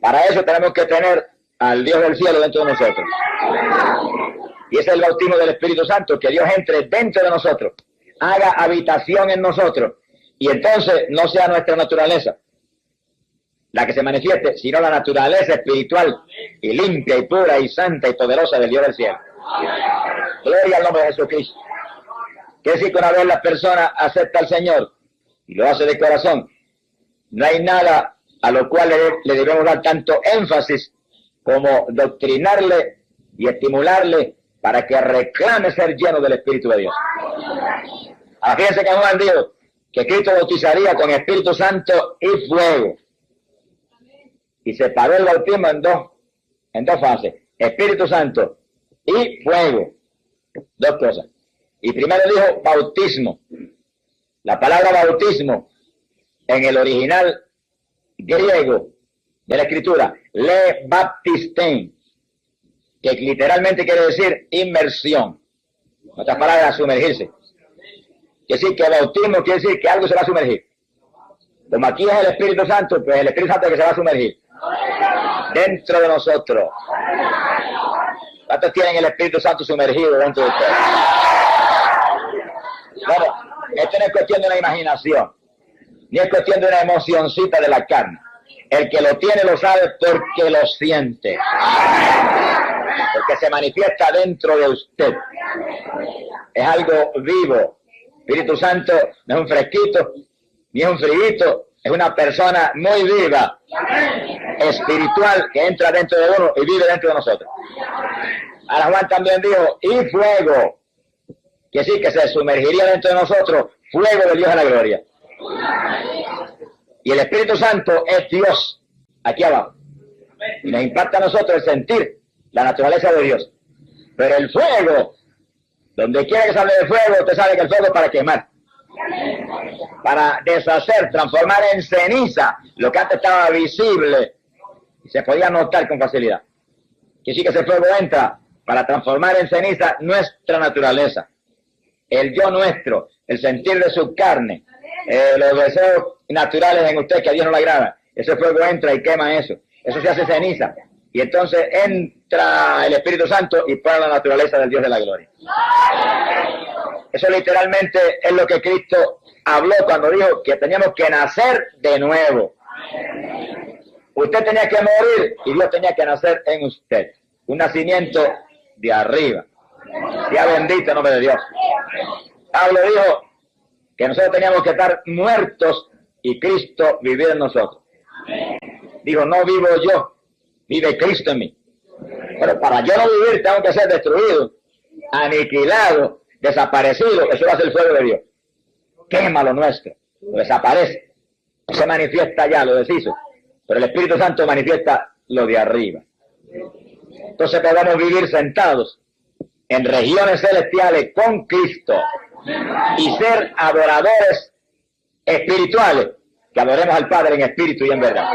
Para eso tenemos que tener al Dios del cielo dentro de nosotros. Y ese es el bautismo del Espíritu Santo, que Dios entre dentro de nosotros, haga habitación en nosotros, y entonces no sea nuestra naturaleza la que se manifieste, sino la naturaleza espiritual y limpia y pura y santa y poderosa del Dios del cielo. Gloria al nombre de Jesucristo. Que decir que una vez la persona acepta al Señor y lo hace de corazón, no hay nada a lo cual le debemos dar tanto énfasis como doctrinarle y estimularle para que reclame ser lleno del Espíritu de Dios. Ahora fíjense que Juan dijo que Cristo bautizaría con Espíritu Santo y fuego. Y separó el bautismo en dos fases: Espíritu Santo y fuego. Dos cosas. Y primero dijo bautismo. La palabra bautismo en el original griego de la Escritura, le baptistein, que literalmente quiere decir inmersión. En otras palabras, sumergirse. Quiere decir que bautismo quiere decir que algo se va a sumergir. Como aquí es el Espíritu Santo, pues el Espíritu Santo es el que se va a sumergir dentro de nosotros. ¿Cuántos tienen el Espíritu Santo sumergido dentro de ustedes? Bueno, esto no es cuestión de una imaginación, ni es cuestión de una emocioncita de la carne. El que lo tiene lo sabe porque lo siente, porque se manifiesta dentro de usted. Es algo vivo. Espíritu Santo no es un fresquito, ni es un friguito, es una persona muy viva, espiritual, que entra dentro de uno y vive dentro de nosotros. Ahora Juan también dijo, y fuego, que sí, que se sumergiría dentro de nosotros, fuego de Dios en la gloria. Y el Espíritu Santo es Dios, aquí abajo. Y nos impacta a nosotros el sentir la naturaleza de Dios. Pero el fuego, donde quiera que se hable de fuego, usted sabe que el fuego es para quemar, para deshacer, transformar en ceniza lo que antes estaba visible y se podía notar con facilidad. Que sí, que ese fuego entra para transformar en ceniza nuestra naturaleza, el yo nuestro, el sentir de su carne, los deseos naturales en usted que a Dios no le agrada. Ese fuego entra y quema eso se hace ceniza, y entonces entra el Espíritu Santo y pone la naturaleza del Dios de la gloria. Eso literalmente es lo que Cristo habló cuando dijo que teníamos que nacer de nuevo. Usted tenía que morir y Dios tenía que nacer en usted. Un nacimiento de arriba. Sea bendito el nombre de Dios. Pablo dijo que nosotros teníamos que estar muertos y Cristo vivir en nosotros. Dijo, no vivo yo, vive Cristo en mí. Pero para yo no vivir tengo que ser destruido, aniquilado, desaparecido. Eso va a ser el fuego de Dios. Quema lo nuestro, lo desaparece. No se manifiesta ya, lo deshizo. Pero el Espíritu Santo manifiesta lo de arriba. Entonces podemos vivir sentados en regiones celestiales con Cristo y ser adoradores espirituales, que adoremos al Padre en espíritu y en verdad.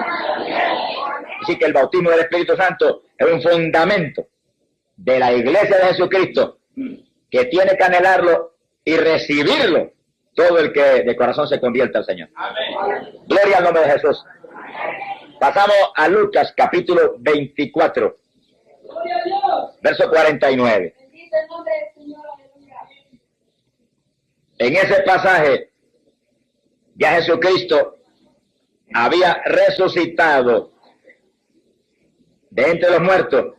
Así que el bautismo del Espíritu Santo es un fundamento de la Iglesia de Jesucristo, que tiene que anhelarlo y recibirlo todo el que de corazón se convierta al Señor. Amén. Gloria al nombre de Jesús. Pasamos a Lucas capítulo 24, verso 49. En ese pasaje ya Jesucristo había resucitado de entre los muertos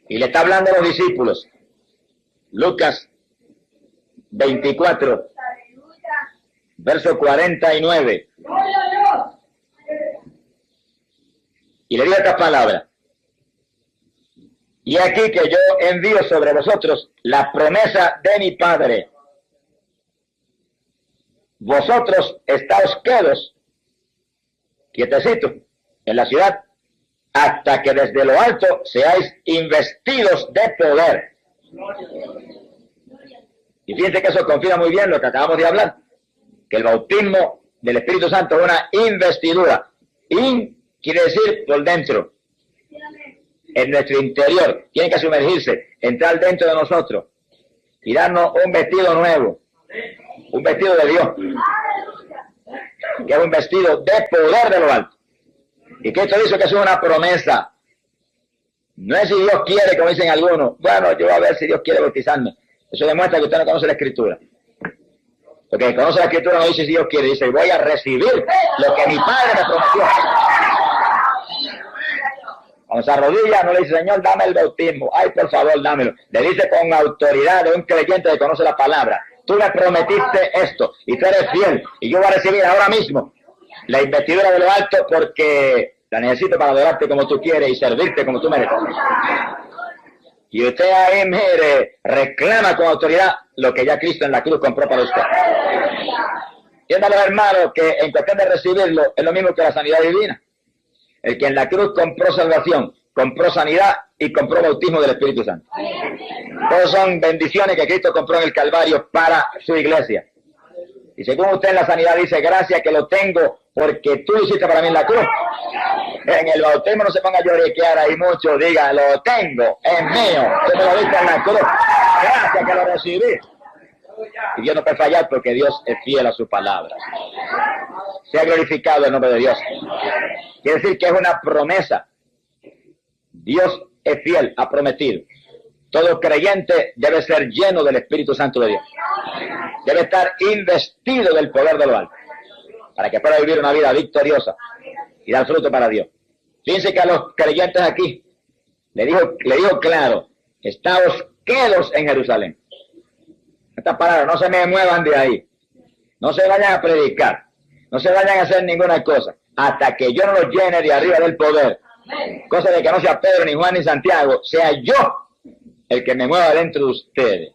y le está hablando a los discípulos. Lucas 24, verso 49. Y le digo estas palabras: y aquí que yo envío sobre vosotros la promesa de mi Padre. Vosotros estáos quedos, quietecitos, en la ciudad, hasta que desde lo alto seáis investidos de poder. Y fíjense que eso confirma muy bien lo que acabamos de hablar, que el bautismo del Espíritu Santo es una investidura. Quiere decir por dentro, en nuestro interior. Tiene que sumergirse, entrar dentro de nosotros y darnos un vestido nuevo, un vestido de Dios, que es un vestido de poder de lo alto. Y Cristo dice que eso es una promesa. No es si Dios quiere, como dicen algunos. Bueno, yo voy a ver si Dios quiere bautizarme. Eso demuestra que usted no conoce la Escritura. Porque conoce la Escritura no dice si Dios quiere, dice voy a recibir lo que mi Padre me prometió. Cuando se arrodilla no le dice, Señor, dame el bautismo. Ay, por favor, dámelo. Le dice con autoridad de un creyente que conoce la palabra. Tú me prometiste esto y tú eres fiel. Y yo voy a recibir ahora mismo la investidura de lo alto porque la necesito para adorarte como tú quieres y servirte como tú mereces. Y usted ahí, mire, reclama con autoridad lo que ya Cristo en la cruz compró para usted. Entiéndalo, hermano, que en cuestión de recibirlo es lo mismo que la sanidad divina. El que en la cruz compró salvación, compró sanidad y compró bautismo del Espíritu Santo. Todos son bendiciones que Cristo compró en el Calvario para su iglesia. Y según usted en la sanidad dice, gracias que lo tengo porque tú lo hiciste para mí en la cruz. En el bautismo no se ponga a lloriquear ahí mucho, diga, lo tengo, es mío, tú me lo diste en la cruz. Gracias que lo recibí. Y Dios no puede fallar porque Dios es fiel a su palabra. Sea glorificado el nombre de Dios. Quiere decir que es una promesa. Dios es fiel, ha prometido. Todo creyente debe ser lleno del Espíritu Santo de Dios. Debe estar investido del poder de lo alto, para que pueda vivir una vida victoriosa y dar fruto para Dios. Fíjense que a los creyentes aquí le dijo claro, estáos quedos en Jerusalén. Estas palabras, no se me muevan de ahí. No se vayan a predicar. No se vayan a hacer ninguna cosa. Hasta que yo no los llene de arriba del poder. Cosa de que no sea Pedro, ni Juan, ni Santiago. Sea yo el que me mueva dentro de ustedes.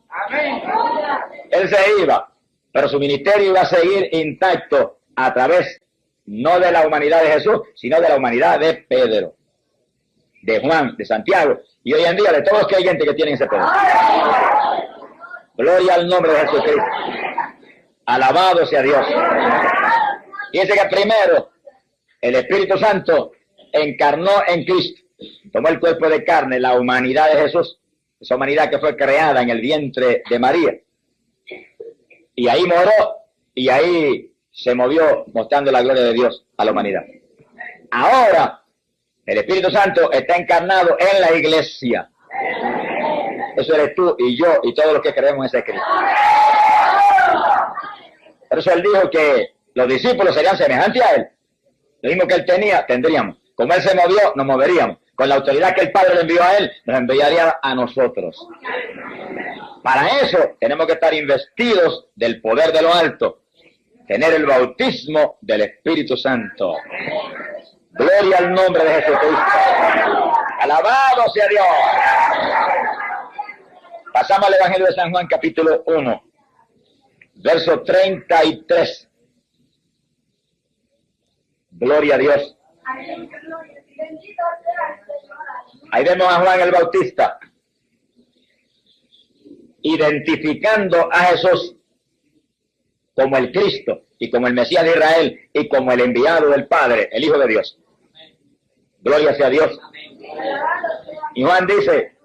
Él se iba, pero su ministerio iba a seguir intacto a través, no de la humanidad de Jesús, sino de la humanidad de Pedro, de Juan, de Santiago. Y hoy en día de todos los creyentes que tienen ese poder. Gloria al nombre de Jesucristo. Alabado sea Dios. Fíjense que primero el Espíritu Santo encarnó en Cristo. Tomó el cuerpo de carne, la humanidad de Jesús. Esa humanidad que fue creada en el vientre de María. Y ahí moró y ahí se movió mostrando la gloria de Dios a la humanidad. Ahora el Espíritu Santo está encarnado en la iglesia. Eso eres tú y yo y todos los que creemos en ese Cristo. Por eso él dijo que los discípulos serían semejantes a él. Lo mismo que él tenía, tendríamos. Como él se movió, nos moveríamos. Con la autoridad que el Padre le envió a él, nos enviaría a nosotros. Para eso tenemos que estar investidos del poder de lo alto. Tener el bautismo del Espíritu Santo. Gloria al nombre de Jesucristo. Alabado sea Dios. Pasamos al Evangelio de San Juan, capítulo 1, verso 33. Gloria a Dios. Ahí vemos a Juan el Bautista identificando a Jesús como el Cristo y como el Mesías de Israel y como el enviado del Padre, el Hijo de Dios. Gloria sea Dios. Y Juan dice,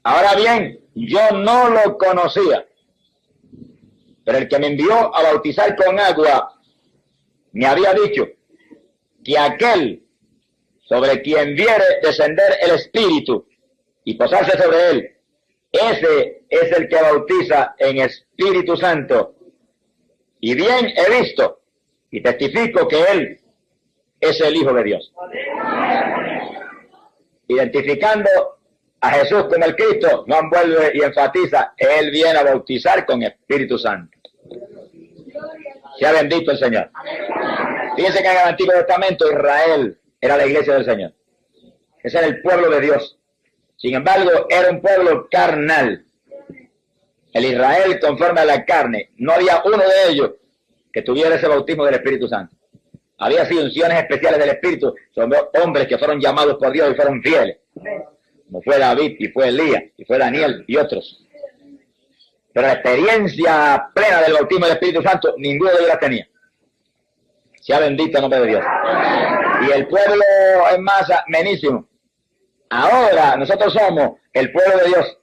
ahora bien, yo no lo conocía, pero el que me envió a bautizar con agua me había dicho que aquel sobre quien viere descender el Espíritu y posarse sobre él, ese es el que bautiza en Espíritu Santo. Y bien he visto y testifico que él es el Hijo de Dios. Identificando a Jesús como el Cristo, Juan vuelve y enfatiza, él viene a bautizar con Espíritu Santo. Sea bendito el Señor. Fíjense que en el Antiguo Testamento Israel era la iglesia del Señor. Ese era el pueblo de Dios. Sin embargo, era un pueblo carnal. El Israel conforme a la carne. No había uno de ellos que tuviera ese bautismo del Espíritu Santo. Había sido unciones especiales del Espíritu. Son hombres que fueron llamados por Dios y fueron fieles. Como fue David y fue Elías y fue Daniel y otros. Pero la experiencia plena del bautismo del Espíritu Santo, ninguno de ellos la tenía. Sea bendito el nombre de Dios. Y el pueblo en masa, menísimo. Ahora nosotros somos el pueblo de Dios,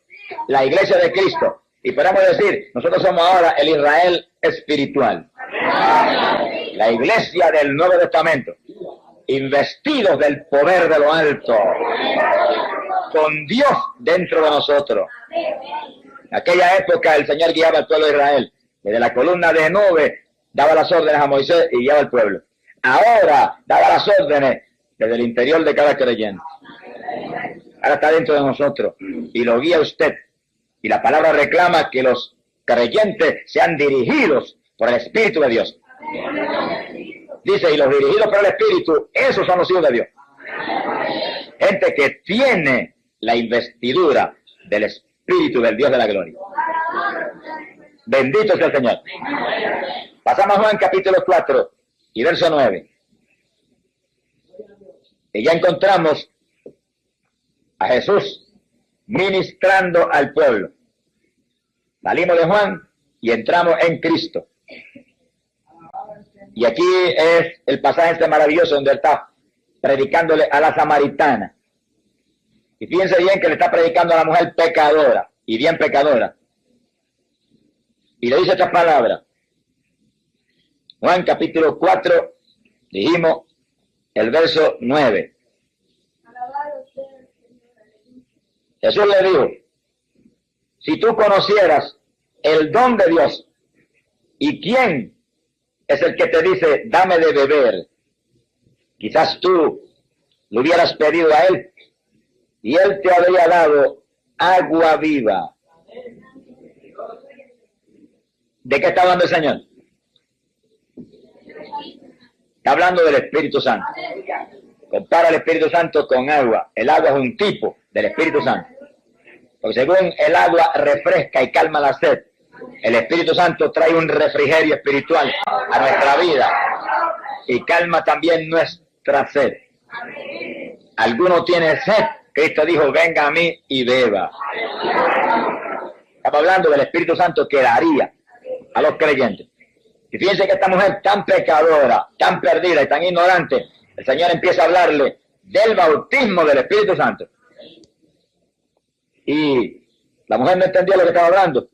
la iglesia de Cristo. Y podemos decir, nosotros somos ahora el Israel espiritual. La iglesia del Nuevo Testamento. investidos del poder de lo alto, con Dios dentro de nosotros. En aquella época el Señor guiaba al pueblo de Israel. Desde la columna de nube daba las órdenes a Moisés y guiaba al pueblo. Ahora daba las órdenes desde el interior de cada creyente. Ahora está dentro de nosotros y lo guía usted. Y la palabra reclama que los creyentes sean dirigidos por el Espíritu de Dios. Dice, y los dirigidos por el Espíritu, esos son los hijos de Dios. Gente que tiene la investidura del Espíritu del Dios de la gloria. Bendito sea el Señor. Pasamos a Juan capítulo 4 y verso 9. Y ya encontramos a Jesús ministrando al pueblo. Salimos de Juan y entramos en Cristo. Y aquí es el pasaje este maravilloso donde él está predicándole a la samaritana. Y fíjense bien que le está predicando a la mujer pecadora, y bien pecadora. Y le dice estas palabras. Juan capítulo 4, dijimos el verso 9. Jesús le dijo, si tú conocieras el don de Dios y quién es el que te dice, dame de beber, quizás tú lo hubieras pedido a él y él te habría dado agua viva. ¿De qué está hablando el Señor? Está hablando del Espíritu Santo. Compara el Espíritu Santo con agua. El agua es un tipo del Espíritu Santo. Porque según el agua refresca y calma la sed, el Espíritu Santo trae un refrigerio espiritual a nuestra vida y calma también nuestra sed. ¿Alguno tiene sed? Cristo dijo, venga a mí y beba. Estamos hablando del Espíritu Santo que daría a los creyentes. Y fíjense que esta mujer tan pecadora, tan perdida y tan ignorante, el Señor empieza a hablarle del bautismo del Espíritu Santo. Y la mujer no entendía lo que estaba hablando.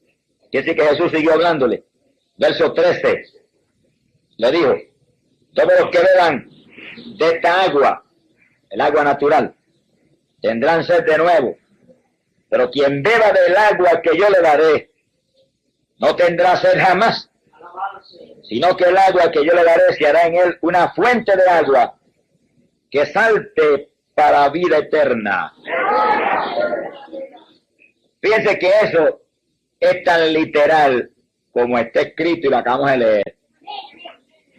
Quiere decir que Jesús siguió hablándole. Verso 13. Le dijo, todos los que beban de esta agua, el agua natural, tendrán sed de nuevo. Pero quien beba del agua que yo le daré, no tendrá sed jamás, sino que el agua que yo le daré se hará en él una fuente de agua que salte para vida eterna. Fíjense que eso es tan literal como está escrito y lo acabamos de leer.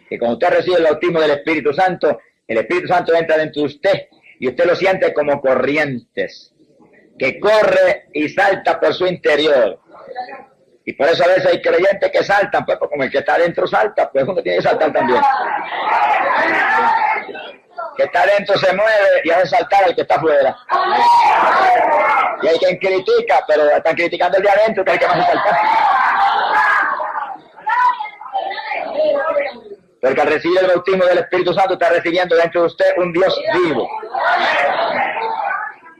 Que cuando usted recibe el bautismo del Espíritu Santo, el Espíritu Santo entra dentro de usted y usted lo siente como corrientes, que corre y salta por su interior. Y por eso a veces hay creyentes que saltan, pues como el que está adentro salta, pues uno tiene que saltar también. Que está adentro se mueve y hace saltar al que está afuera. Y hay quien critica, pero están criticando el de adentro, que es el que más hace saltar. Porque al recibir el bautismo del Espíritu Santo está recibiendo dentro de usted un Dios vivo,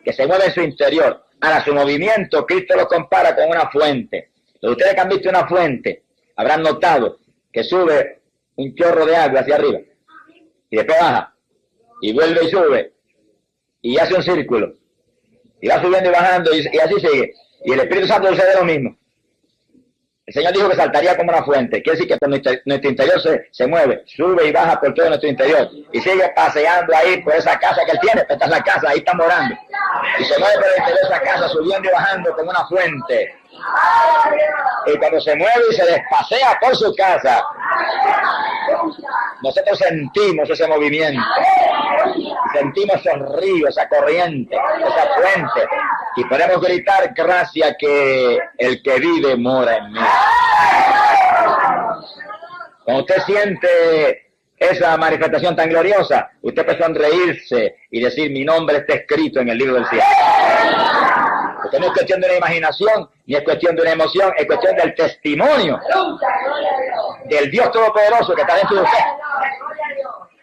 que se mueve en su interior. Ahora, su movimiento, Cristo lo compara con una fuente. Los ustedes que han visto una fuente, habrán notado que sube un chorro de agua hacia arriba, y después baja, y vuelve y sube, y hace un círculo, y va subiendo y bajando, y así sigue. Y el Espíritu Santo sucede lo mismo. El Señor dijo que saltaría como una fuente. Quiere decir que por nuestro interior se mueve, sube y baja por todo nuestro interior. Y sigue paseando ahí por esa casa que él tiene. Esta es la casa, ahí está morando. Y se mueve por el interior de esa casa, subiendo y bajando como una fuente. Y cuando se mueve y se despasea por su casa, nosotros sentimos ese movimiento. Sentimos esos ríos, esa corriente, esa fuente. Y podemos gritar, gracias que el que vive mora en mí. Cuando usted siente esa manifestación tan gloriosa, usted puede sonreírse y decir, mi nombre está escrito en el libro del cielo. Porque no es cuestión de una imaginación, ni es cuestión de una emoción, es cuestión del testimonio del Dios Todopoderoso que está dentro de usted.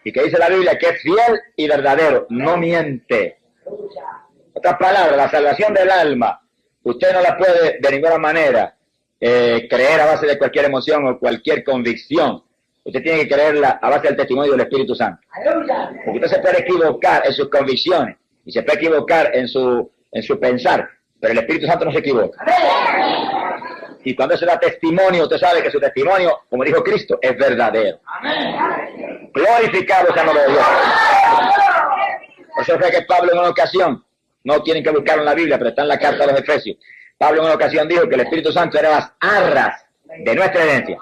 Y que dice la Biblia que es fiel y verdadero, no miente. Otras palabras, la salvación del alma, usted no la puede de ninguna manera creer a base de cualquier emoción o cualquier convicción. usted tiene que creerla a base del testimonio del Espíritu Santo. Porque usted se puede equivocar en sus convicciones y se puede equivocar en su pensar, pero el Espíritu Santo no se equivoca. Y cuando se da testimonio, usted sabe que su testimonio, como dijo Cristo, es verdadero. Glorificado sea el nombre de Dios. Por eso fue que Pablo en una ocasión, no tienen que buscarlo en la Biblia, pero está en la carta a los Efesios. Pablo en una ocasión dijo que el Espíritu Santo era las arras de nuestra herencia.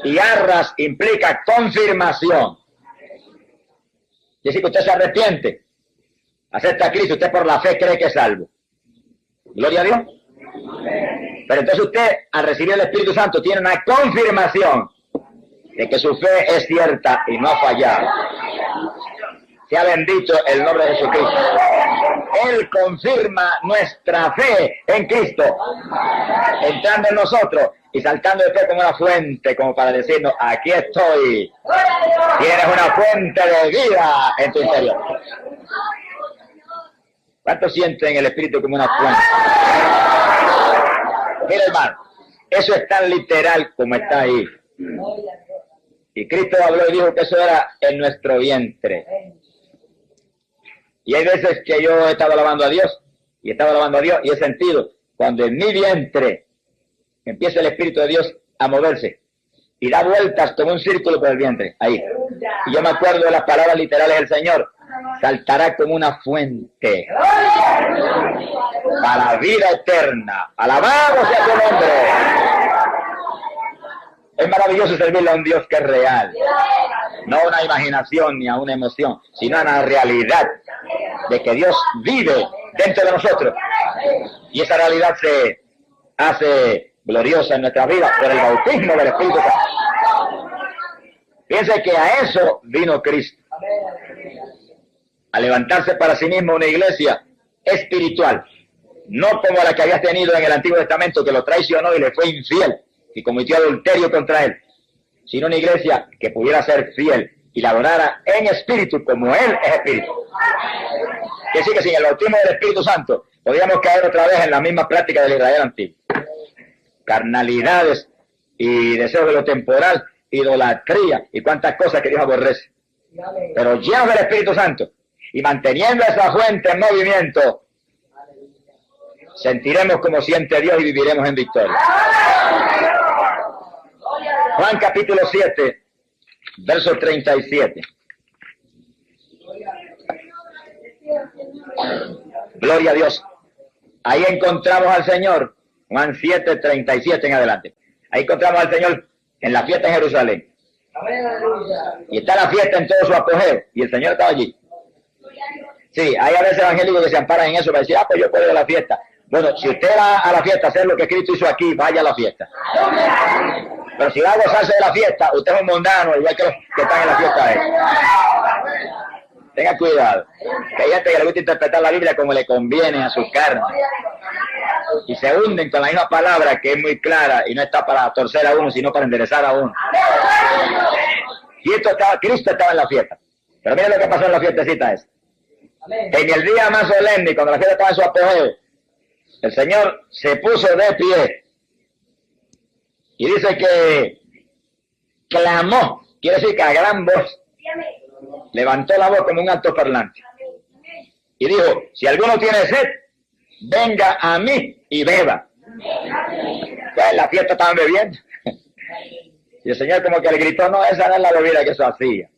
Y arras implica confirmación. Es decir, que usted se arrepiente, acepta a Cristo, usted por la fe cree que es salvo. Gloria a Dios. Pero entonces usted, al recibir el Espíritu Santo, tiene una confirmación de que su fe es cierta y no ha fallado. Sea bendito el nombre de Jesucristo. Él confirma nuestra fe en Cristo, entrando en nosotros y saltando de fe como una fuente, como para decirnos, aquí estoy. Tienes una fuente de vida en tu interior. ¿Cuántos sienten el Espíritu como una fuente? Mira, hermano, eso es tan literal como está ahí. Y Cristo habló y dijo que eso era en nuestro vientre. Y hay veces que yo he estado alabando a Dios, y he sentido, cuando en mi vientre empieza el Espíritu de Dios a moverse, y da vueltas como un círculo por el vientre, ahí. Y yo me acuerdo de las palabras literales del Señor, saltará como una fuente para vida eterna. Alabado sea tu nombre. Es maravilloso servirle a un Dios que es real, no a una imaginación ni a una emoción, sino a una realidad de que Dios vive dentro de nosotros. Y esa realidad se hace gloriosa en nuestra vida por el bautismo del Espíritu Santo. Piense que a eso vino Cristo, a levantarse para sí mismo una iglesia espiritual, no como la que había tenido en el Antiguo Testamento, que lo traicionó y le fue infiel y cometió adulterio contra él, sino una iglesia que pudiera ser fiel y la adorara en espíritu como él es espíritu. Que sí, que sin el bautismo del Espíritu Santo podríamos caer otra vez en la misma práctica del Israel antiguo. Carnalidades y deseos de lo temporal, idolatría y cuantas cosas que Dios aborrece. Pero llenos del Espíritu Santo y manteniendo esa fuente en movimiento, sentiremos como siente Dios y viviremos en victoria. Juan capítulo 7, verso 37. Gloria a Dios. Ahí encontramos al Señor, Juan 7, 37 en adelante. Ahí encontramos al Señor en la fiesta en Jerusalén. Y está la fiesta en todo su apogeo. Y el Señor estaba allí. Sí, hay a veces evangélicos que se amparan en eso para decir, pues yo puedo ir a la fiesta. Bueno, si usted va a la fiesta a hacer lo que Cristo hizo aquí, vaya a la fiesta. Pero si va a gozarse de la fiesta, usted es un mundano, igual que los que están en la fiesta. Tenga cuidado. Que hay gente que le gusta interpretar la Biblia como le conviene a su carne. Y se hunden con la misma palabra que es muy clara y no está para torcer a uno, sino para enderezar a uno. Y Cristo estaba en la fiesta. Pero miren lo que pasó en la fiestecita esa. En el día más solemne, cuando la fiesta estaba en su apogeo, el Señor se puso de pie y dice que clamó, quiere decir que a gran voz, levantó la voz como un altoparlante y dijo, si alguno tiene sed, venga a mí y beba. Pues la fiesta estaban bebiendo. Y el Señor como que le gritó, no, esa no es la bebida que eso hacía.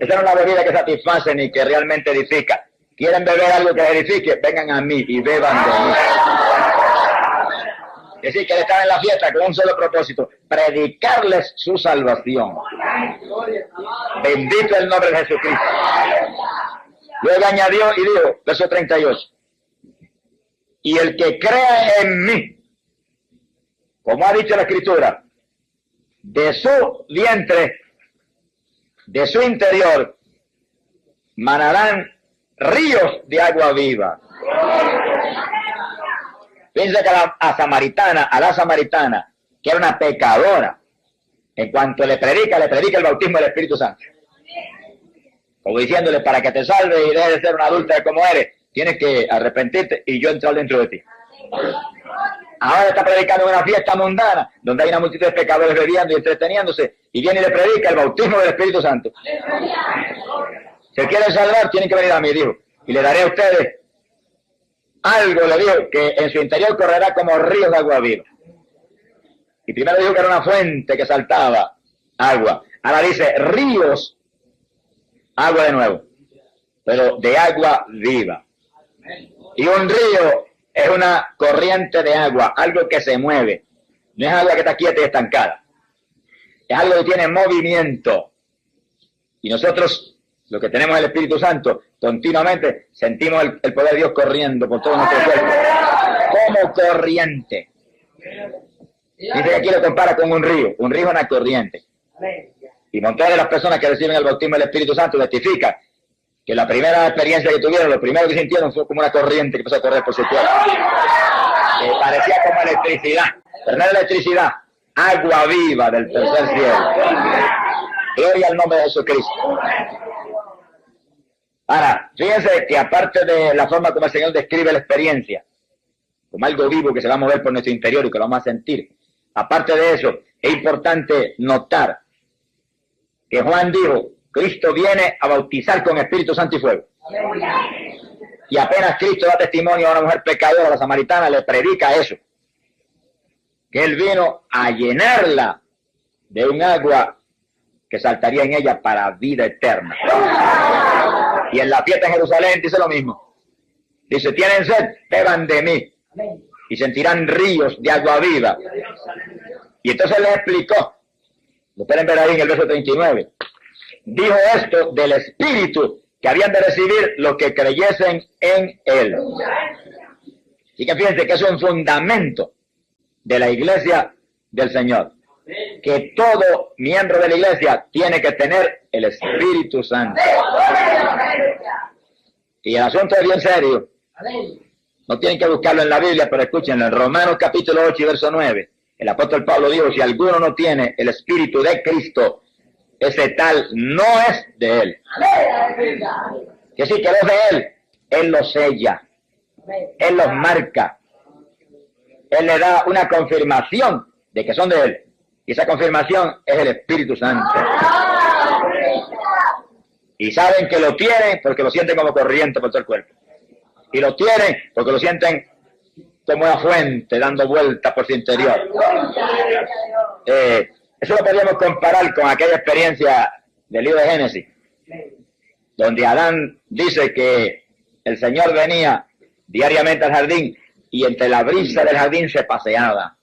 Esa no es la bebida que satisface ni que realmente edifica. ¿Quieren beber algo que edifique? Vengan a mí y beban de mí. Es decir, que él estaba en la fiesta con un solo propósito, predicarles su salvación. Bendito el nombre de Jesucristo. Luego añadió y dijo, verso 38, y el que crea en mí, como ha dicho la Escritura, de su vientre, de su interior, manarán ríos de agua viva. Piensa que a la samaritana, que era una pecadora, en cuanto le predica el bautismo del Espíritu Santo. Como diciéndole, para que te salves y dejes de ser una adúltera como eres, tienes que arrepentirte y yo entrar dentro de ti. Ahora está predicando en una fiesta mundana, donde hay una multitud de pecadores bebiendo y entreteniéndose, y viene y le predica el bautismo del Espíritu Santo. Si quieren salvar, tienen que venir a mí, dijo, y le daré a ustedes algo, le dijo, que en su interior correrá como ríos de agua viva. Y primero dijo que era una fuente que saltaba agua. Ahora dice ríos, agua de nuevo, pero de agua viva. Y un río es una corriente de agua, algo que se mueve. No es agua que está quieta y estancada. Es algo que tiene movimiento. Y nosotros, los que tenemos el Espíritu Santo, continuamente sentimos el poder de Dios corriendo por todo nuestro cuerpo. Como corriente. Dice que aquí lo compara con un río. Un río es una corriente. Y montones de las personas que reciben el bautismo del Espíritu Santo testifican que la primera experiencia que tuvieron, lo primero que sintieron fue como una corriente que empezó a correr por su cuerpo. Parecía como electricidad. Pero no era electricidad. Agua viva del tercer cielo. Gloria al nombre de Jesucristo. Ahora, fíjense que aparte de la forma como el Señor describe la experiencia, como algo vivo que se va a mover por nuestro interior y que lo vamos a sentir, aparte de eso, es importante notar que Juan dijo, Cristo viene a bautizar con Espíritu Santo y fuego. Y apenas Cristo da testimonio a una mujer pecadora, la samaritana, le predica eso. Que Él vino a llenarla de un agua que saltaría en ella para vida eterna. Y en la fiesta en Jerusalén dice lo mismo. Dice, tienen sed, beban de mí. Y sentirán ríos de agua viva. Y entonces les explicó. Lo pueden ver ahí en el verso 39. Dijo esto del Espíritu que habían de recibir los que creyesen en Él. Y que fíjense que es un fundamento de la iglesia del Señor. Que todo miembro de la iglesia tiene que tener el Espíritu Santo. Y el asunto es bien serio. No tienen que buscarlo en la Biblia, pero escúchenlo. En Romanos capítulo 8 y verso 9, el apóstol Pablo dijo, si alguno no tiene el Espíritu de Cristo, ese tal no es de Él. Que sí, que no es de Él. Él los sella. Él los marca. Él le da una confirmación de que son de Él. Y esa confirmación es el Espíritu Santo. Y saben que lo tienen porque lo sienten como corriente por todo el cuerpo. Y lo tienen porque lo sienten como una fuente dando vueltas por su interior. Eso lo podríamos comparar con aquella experiencia del libro de Génesis, donde Adán dice que el Señor venía diariamente al jardín y entre la brisa del jardín se paseaba.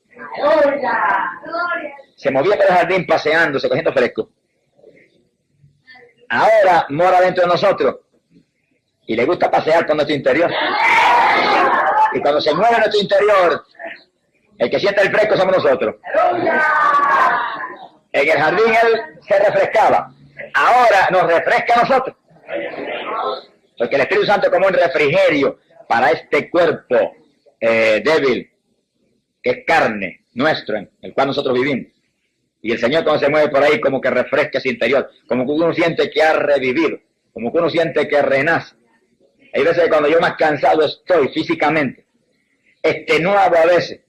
Se movía por el jardín paseándose, cogiendo fresco. Ahora mora dentro de nosotros y le gusta pasear por nuestro interior. Y cuando se mueve nuestro interior, el que siente el fresco somos nosotros. En el jardín él se refrescaba. Ahora nos refresca a nosotros. Porque el Espíritu Santo es como un refrigerio para este cuerpo débil, que es carne nuestro, en el cual nosotros vivimos. Y el Señor cuando se mueve por ahí como que refresca ese interior, como que uno siente que ha revivido, como que uno siente que renace. Hay veces que cuando yo más cansado estoy físicamente, extenuado a veces.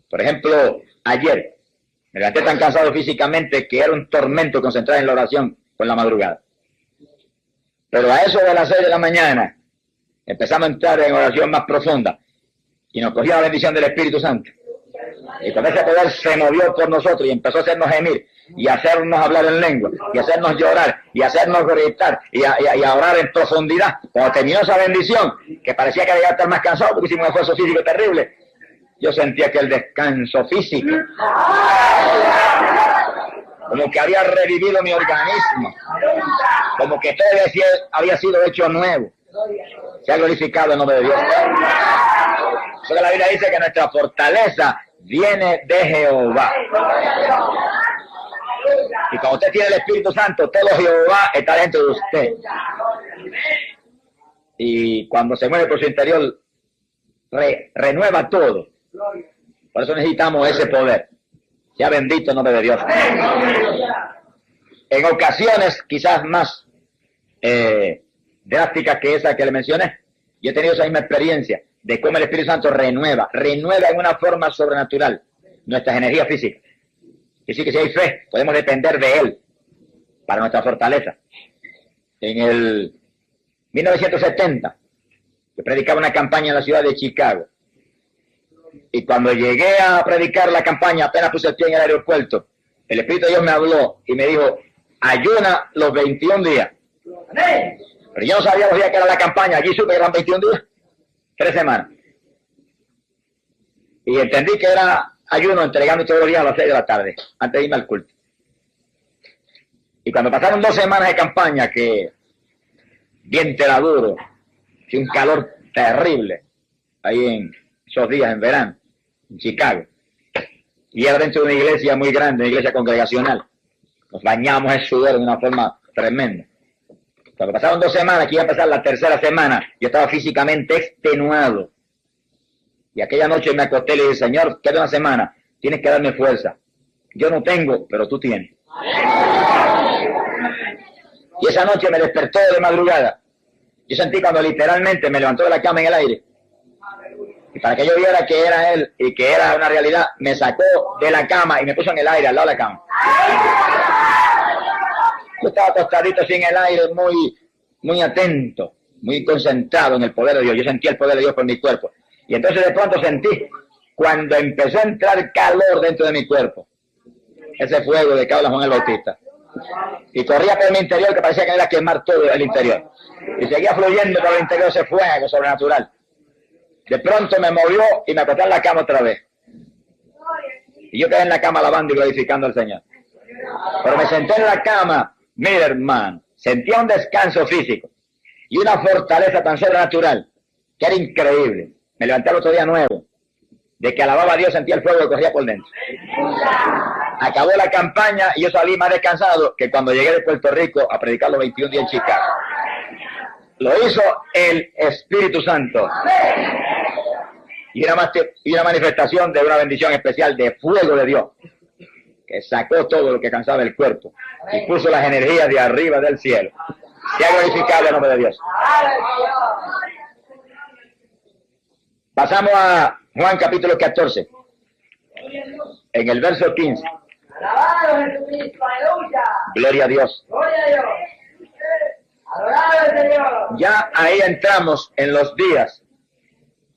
Por ejemplo, ayer me levanté tan cansado físicamente que era un tormento concentrar en la oración por la madrugada. Pero a eso de las 6 de la mañana empezamos a entrar en oración más profunda y nos cogió la bendición del Espíritu Santo. Y con ese poder se movió por nosotros y empezó a hacernos gemir y a hacernos hablar en lengua y a hacernos llorar y a hacernos gritar y a orar en profundidad. Cuando terminó esa bendición, que parecía que había que estar más cansado porque hicimos un esfuerzo físico terrible, yo sentía que el descanso físico, como que había revivido mi organismo, como que todo había sido hecho nuevo. Se ha glorificado el nombre de Dios. Eso que la Biblia dice que nuestra fortaleza viene de Jehová. Y cuando usted tiene el Espíritu Santo, todo Jehová está dentro de usted. Y cuando se mueve por su interior, renueva todo. Por eso necesitamos ese poder. Sea bendito el nombre de Dios. En ocasiones, quizás más drásticas que esa que le mencioné, yo he tenido esa misma experiencia. de cómo el Espíritu Santo renueva en una forma sobrenatural nuestras energías físicas. Y sí que si hay fe, podemos depender de Él para nuestra fortaleza. En el 1970, yo predicaba una campaña en la ciudad de Chicago. Y cuando llegué a predicar la campaña, apenas puse el pie en el aeropuerto, el Espíritu de Dios me habló y me dijo, ayuna los 21 días. Pero yo no sabía los días que era la campaña, allí supe que eran 21 días, 3 semanas. Y entendí que era ayuno entregando todos los días a las 6 de la tarde, antes de irme al culto. Y cuando pasaron 2 semanas de campaña, que viento era duro, y un calor terrible, ahí en esos días en verano, en Chicago, y era dentro de una iglesia muy grande, una iglesia congregacional, nos bañamos en sudor de una forma tremenda. Cuando pasaron 2 semanas, que iba a pasar la 3ª semana, yo estaba físicamente extenuado. Y aquella noche me acosté y le dije, Señor, queda una semana, tienes que darme fuerza. Yo no tengo, pero tú tienes. Y esa noche me despertó de madrugada. Yo sentí cuando literalmente me levantó de la cama en el aire. Y para que yo viera que era Él y que era una realidad, me sacó de la cama y me puso en el aire, al lado de la cama. Yo estaba acostadito así en el aire, muy atento, muy concentrado en el poder de Dios. Yo sentía el poder de Dios por mi cuerpo. Y entonces de pronto sentí, cuando empezó a entrar calor dentro de mi cuerpo, ese fuego de que habla Juan el Bautista. Y corría por mi interior que parecía que me iba a quemar todo el interior. Y seguía fluyendo por el interior ese fuego sobrenatural. De pronto me movió y me acosté en la cama otra vez. Y yo quedé en la cama alabando y glorificando al Señor. Pero me senté en la cama, mira hermano, sentía un descanso físico y una fortaleza tan sobrenatural que era increíble. Me levanté al otro día nuevo, de que alababa a Dios, sentía el fuego que corría por dentro. Acabó la campaña y yo salí más descansado que cuando llegué de Puerto Rico a predicar los 21 días en Chicago. Lo hizo el Espíritu Santo. Y una manifestación de una bendición especial de fuego de Dios, que sacó todo lo que cansaba el cuerpo y puso las energías de arriba del cielo. Se ha glorificado el nombre de Dios. Pasamos a Juan capítulo 14, en el verso 15. Alabado Jesucristo, aleluya. Gloria a Dios. Gloria a Dios. Adorado al Señor. Ya ahí entramos en los días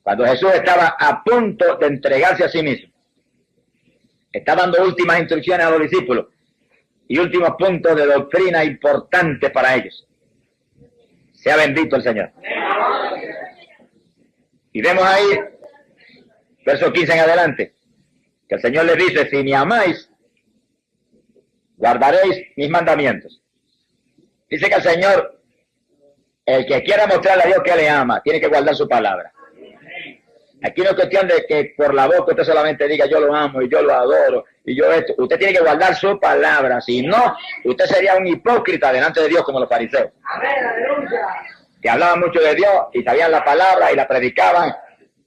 cuando Jesús estaba a punto de entregarse a sí mismo. Está dando últimas instrucciones a los discípulos y últimos puntos de doctrina importantes para ellos. Sea bendito el Señor. Y vemos ahí, verso 15 en adelante, que el Señor les dice, si me amáis, guardaréis mis mandamientos. Dice que el Señor, el que quiera mostrarle a Dios que le ama, tiene que guardar su palabra. Aquí no es cuestión de que por la boca usted solamente diga yo lo amo y yo lo adoro y yo esto. Usted tiene que guardar su palabra. Si no, usted sería un hipócrita delante de Dios como los fariseos. Amén, aleluya. Que hablaban mucho de Dios y sabían la palabra y la predicaban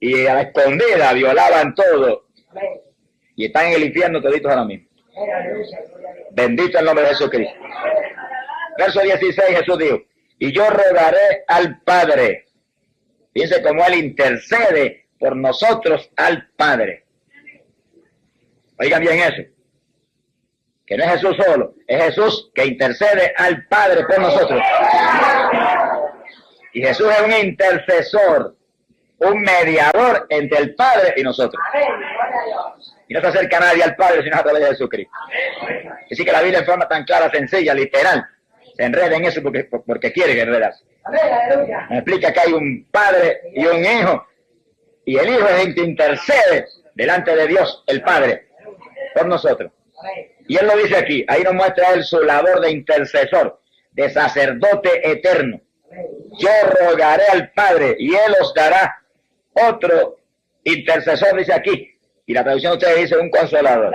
y a la escondida violaban todo. Amén. Y están en el infierno toditos ahora mismo. Amén, aleluya. Bendito el nombre de Jesucristo. Verso 16 Jesús dijo, y yo rogaré al Padre. Fíjense cómo Él intercede por nosotros al Padre. Oigan bien eso. Que no es Jesús solo, es Jesús que intercede al Padre por nosotros. Y Jesús es un intercesor, un mediador entre el Padre y nosotros. Y no se acerca nadie al Padre sino a través de Jesucristo. Así que la Biblia en forma tan clara, sencilla, literal, se enreda en eso porque quiere que enredarse. Me explica que hay un Padre y un Hijo, y el Hijo es el que intercede delante de Dios, el Padre, por nosotros. Y Él lo dice aquí, ahí nos muestra Él su labor de intercesor, de sacerdote eterno. Yo rogaré al Padre y Él os dará otro intercesor, dice aquí, y la traducción de ustedes dice un consolador.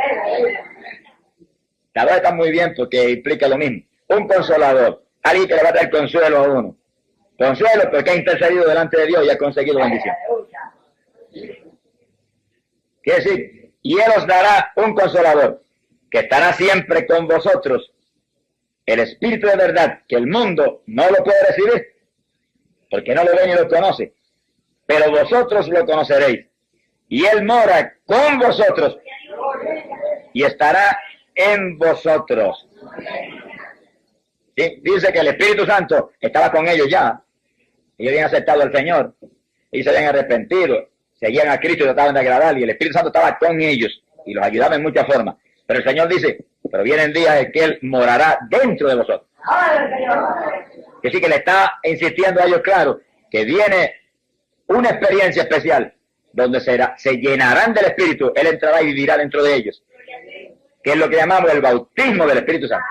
La verdad está muy bien porque implica lo mismo. Un consolador, alguien que le va a dar consuelo a uno. Consuelo porque ha intercedido delante de Dios y ha conseguido bendición. Quiere decir, y Él os dará un consolador que estará siempre con vosotros, el Espíritu de verdad, que el mundo no lo puede recibir porque no lo ve ni lo conoce, pero vosotros lo conoceréis. Y Él mora con vosotros y estará en vosotros. ¿Sí? Dice que el Espíritu Santo estaba con ellos ya. Ellos habían aceptado al Señor y se habían arrepentido, seguían a Cristo y trataban de agradarle. Y el Espíritu Santo estaba con ellos y los ayudaba en muchas formas. Pero el Señor dice, pero vienen días en que Él morará dentro de vosotros. Que sí, que le está insistiendo a ellos, claro, que viene una experiencia especial donde se llenarán del Espíritu. Él entrará y vivirá dentro de ellos, que es lo que llamamos el bautismo del Espíritu Santo.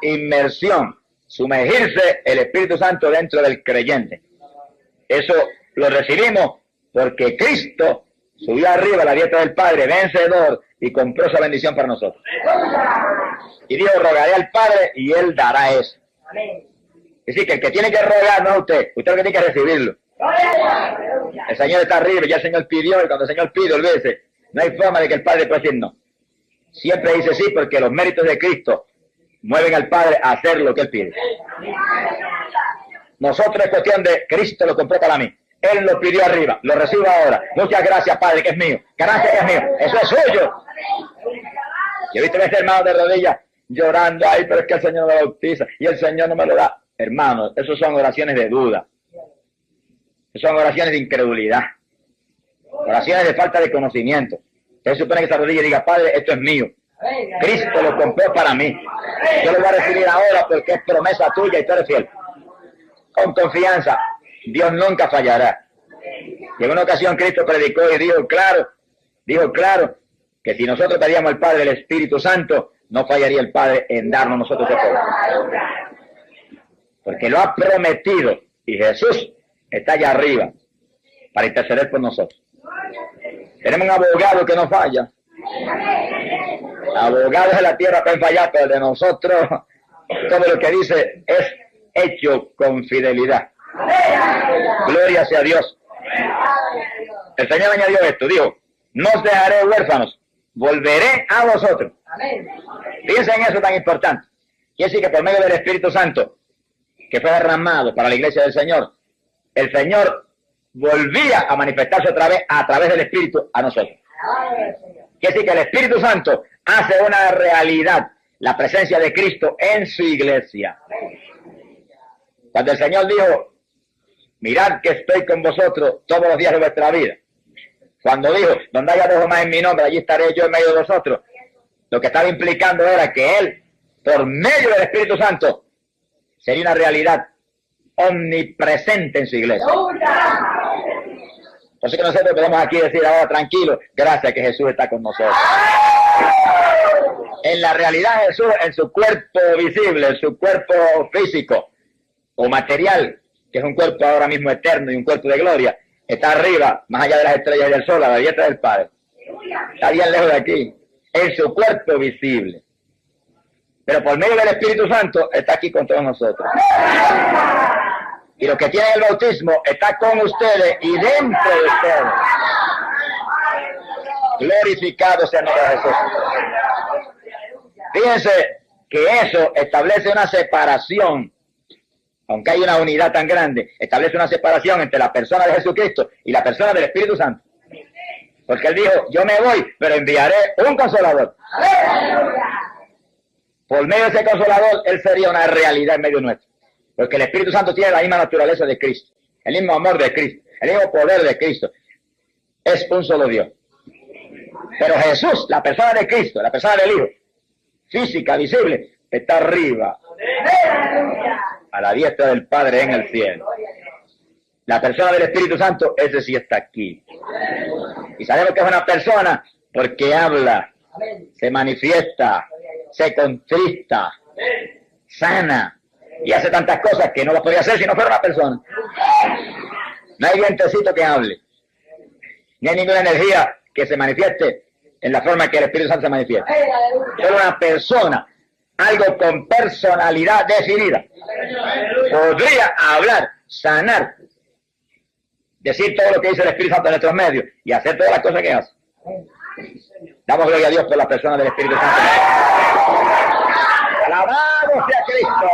Inmersión, sumergirse el Espíritu Santo dentro del creyente. Eso lo recibimos porque Cristo subió arriba a la diestra del Padre, vencedor, y compró esa bendición para nosotros. Y Dios rogaré al Padre y Él dará eso. Es decir, que el que tiene que rogar no es usted lo que tiene que recibirlo. El Señor está arriba, ya el Señor pidió, y cuando el Señor pide, olvídese, no hay forma de que el Padre pueda decir no. Siempre dice sí, porque los méritos de Cristo mueven al Padre a hacer lo que Él pide. Nosotros es cuestión de Cristo lo compró para mí. Él lo pidió arriba, lo recibo ahora. Muchas gracias, Padre, que es mío. Gracias, que es mío. Eso es suyo. Yo he visto a ese hermano de rodillas llorando, ay, pero es que el Señor me bautiza y el Señor no me lo da. Hermanos, esos son oraciones de duda. Esos son oraciones de incredulidad. Oraciones de falta de conocimiento. Usted supone que esa rodilla y diga, Padre, esto es mío. Cristo lo compró para mí. Yo lo voy a recibir ahora porque es promesa tuya y tú eres fiel. Con confianza, Dios nunca fallará. Y en una ocasión Cristo predicó y dijo claro, que si nosotros pedíamos al Padre el Espíritu Santo, no fallaría el Padre en darnos nosotros ese poder. Porque lo ha prometido y Jesús está allá arriba para interceder por nosotros. Tenemos un abogado que no falla. Abogados de la tierra pueden fallar, pero de nosotros todo lo que dice es hecho con fidelidad. Gloria sea a Dios. El Señor añadió esto, dijo, no os dejaré huérfanos, volveré a vosotros. Piensa en eso tan importante. Quiere decir que por medio del Espíritu Santo, que fue derramado para la iglesia del Señor, el Señor volvía a manifestarse otra vez a través del Espíritu a nosotros. Quiere decir que el Espíritu Santo hace una realidad la presencia de Cristo en su iglesia. Cuando el Señor dijo, mirad que estoy con vosotros todos los días de vuestra vida. Cuando dijo, donde haya dos o más en mi nombre, allí estaré yo en medio de vosotros. Lo que estaba implicando era que Él, por medio del Espíritu Santo, sería una realidad omnipresente en su iglesia. Entonces que nosotros podemos aquí decir ahora tranquilo, gracias que Jesús está con nosotros. En la realidad Jesús, en su cuerpo visible, en su cuerpo físico o material, que es un cuerpo ahora mismo eterno y un cuerpo de gloria, está arriba, más allá de las estrellas y del sol, a la diestra del Padre. Está bien lejos de aquí, en su cuerpo visible. Pero por medio del Espíritu Santo está aquí con todos nosotros. Y los que tienen el bautismo está con ustedes y dentro de ustedes. Glorificado sea el nombre de Jesús. Fíjense que eso establece una separación. Aunque hay una unidad tan grande, establece una separación entre la persona de Jesucristo y la persona del Espíritu Santo. Porque Él dijo, yo me voy, pero enviaré un consolador. Por medio de ese consolador, Él sería una realidad en medio nuestro. Porque el Espíritu Santo tiene la misma naturaleza de Cristo, el mismo amor de Cristo, el mismo poder de Cristo. Es un solo Dios. Pero Jesús, la persona de Cristo, la persona del Hijo, física, visible, está arriba, a la diestra del Padre en el cielo. La persona del Espíritu Santo, ese sí está aquí. Y sabemos que es una persona porque habla, se manifiesta, se contrista, sana y hace tantas cosas que no las podría hacer si no fuera una persona. No hay vientecito que hable, ni hay ninguna energía que se manifieste en la forma que el Espíritu Santo se manifiesta. Solo una persona, algo con personalidad definida, podría hablar, sanar, decir todo lo que dice el Espíritu Santo en nuestros medios y hacer todas las cosas que hace. Damos gloria a Dios por la persona del Espíritu Santo. ¡Alabado sea Cristo!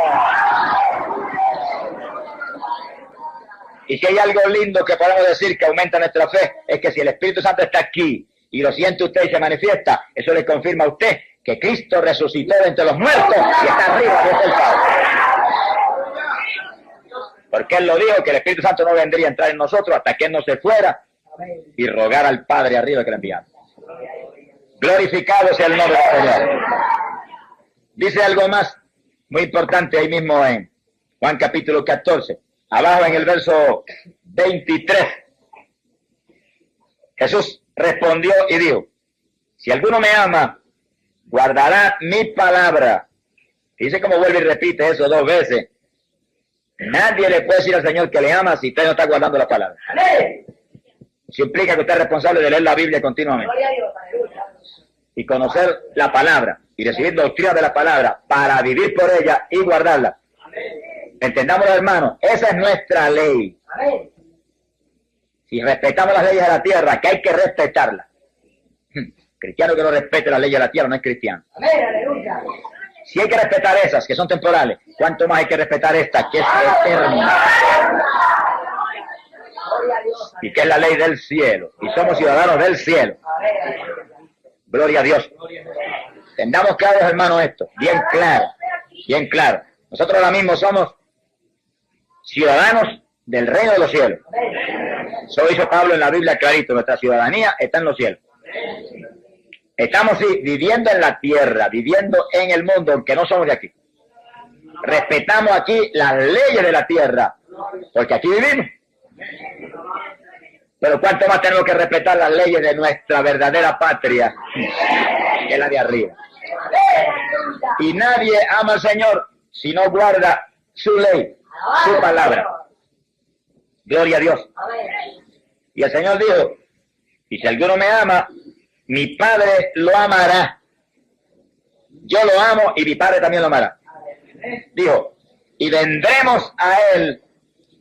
Y si hay algo lindo que podemos decir que aumenta nuestra fe, es que si el Espíritu Santo está aquí y lo siente usted y se manifiesta, eso le confirma a usted que Cristo resucitó de entre los muertos y está arriba de el Padre. Porque Él lo dijo, que el Espíritu Santo no vendría a entrar en nosotros hasta que Él no se fuera y rogar al Padre arriba que le enviara. Glorificado sea el nombre del Señor. Dice algo más muy importante ahí mismo en Juan capítulo 14. Abajo en el verso 23. Jesús respondió y dijo, si alguno me ama, guardará mi palabra. Dice como vuelve y repite eso 2 veces. Nadie le puede decir al Señor que le ama si usted no está guardando la palabra. Eso implica que usted es responsable de leer la Biblia continuamente. Y conocer la palabra y recibir doctrina de la palabra para vivir por ella y guardarla. Entendámoslo, hermanos, esa es nuestra ley. Si respetamos las leyes de la tierra, que hay que respetarlas. Cristiano que no respete las leyes de la tierra no es cristiano. Si hay que respetar esas, que son temporales, ¿cuánto más hay que respetar esta, que es eterna? Y que es la ley del cielo. Y somos ciudadanos del cielo. Gloria a Dios. Tengamos claros, hermanos, esto. Bien claro. Bien claro. Nosotros ahora mismo somos ciudadanos del reino de los cielos. Eso dice Pablo en la Biblia clarito. Nuestra ciudadanía está en los cielos. Estamos sí, viviendo en la tierra, viviendo en el mundo, aunque no somos de aquí. Respetamos aquí las leyes de la tierra, porque aquí vivimos. Pero ¿cuánto más tenemos que respetar las leyes de nuestra verdadera patria, que es la de arriba? Y nadie ama al Señor si no guarda su ley, su palabra. Gloria a Dios. Y el Señor dijo, y si alguno me ama, mi Padre lo amará. Yo lo amo y mi Padre también lo amará. Dijo, y vendremos a Él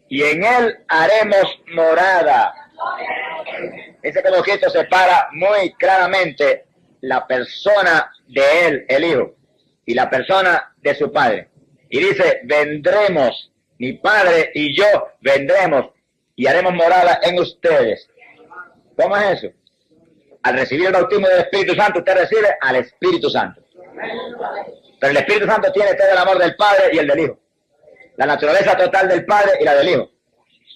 y en Él haremos morada. Ese como que esto separa muy claramente la persona de Él, el Hijo, y la persona de su Padre. Y dice, vendremos, mi Padre y yo vendremos y haremos morada en ustedes. ¿Cómo es eso? Al recibir el bautismo del Espíritu Santo, usted recibe al Espíritu Santo. Pero el Espíritu Santo tiene todo el amor del Padre y el del Hijo. La naturaleza total del Padre y la del Hijo.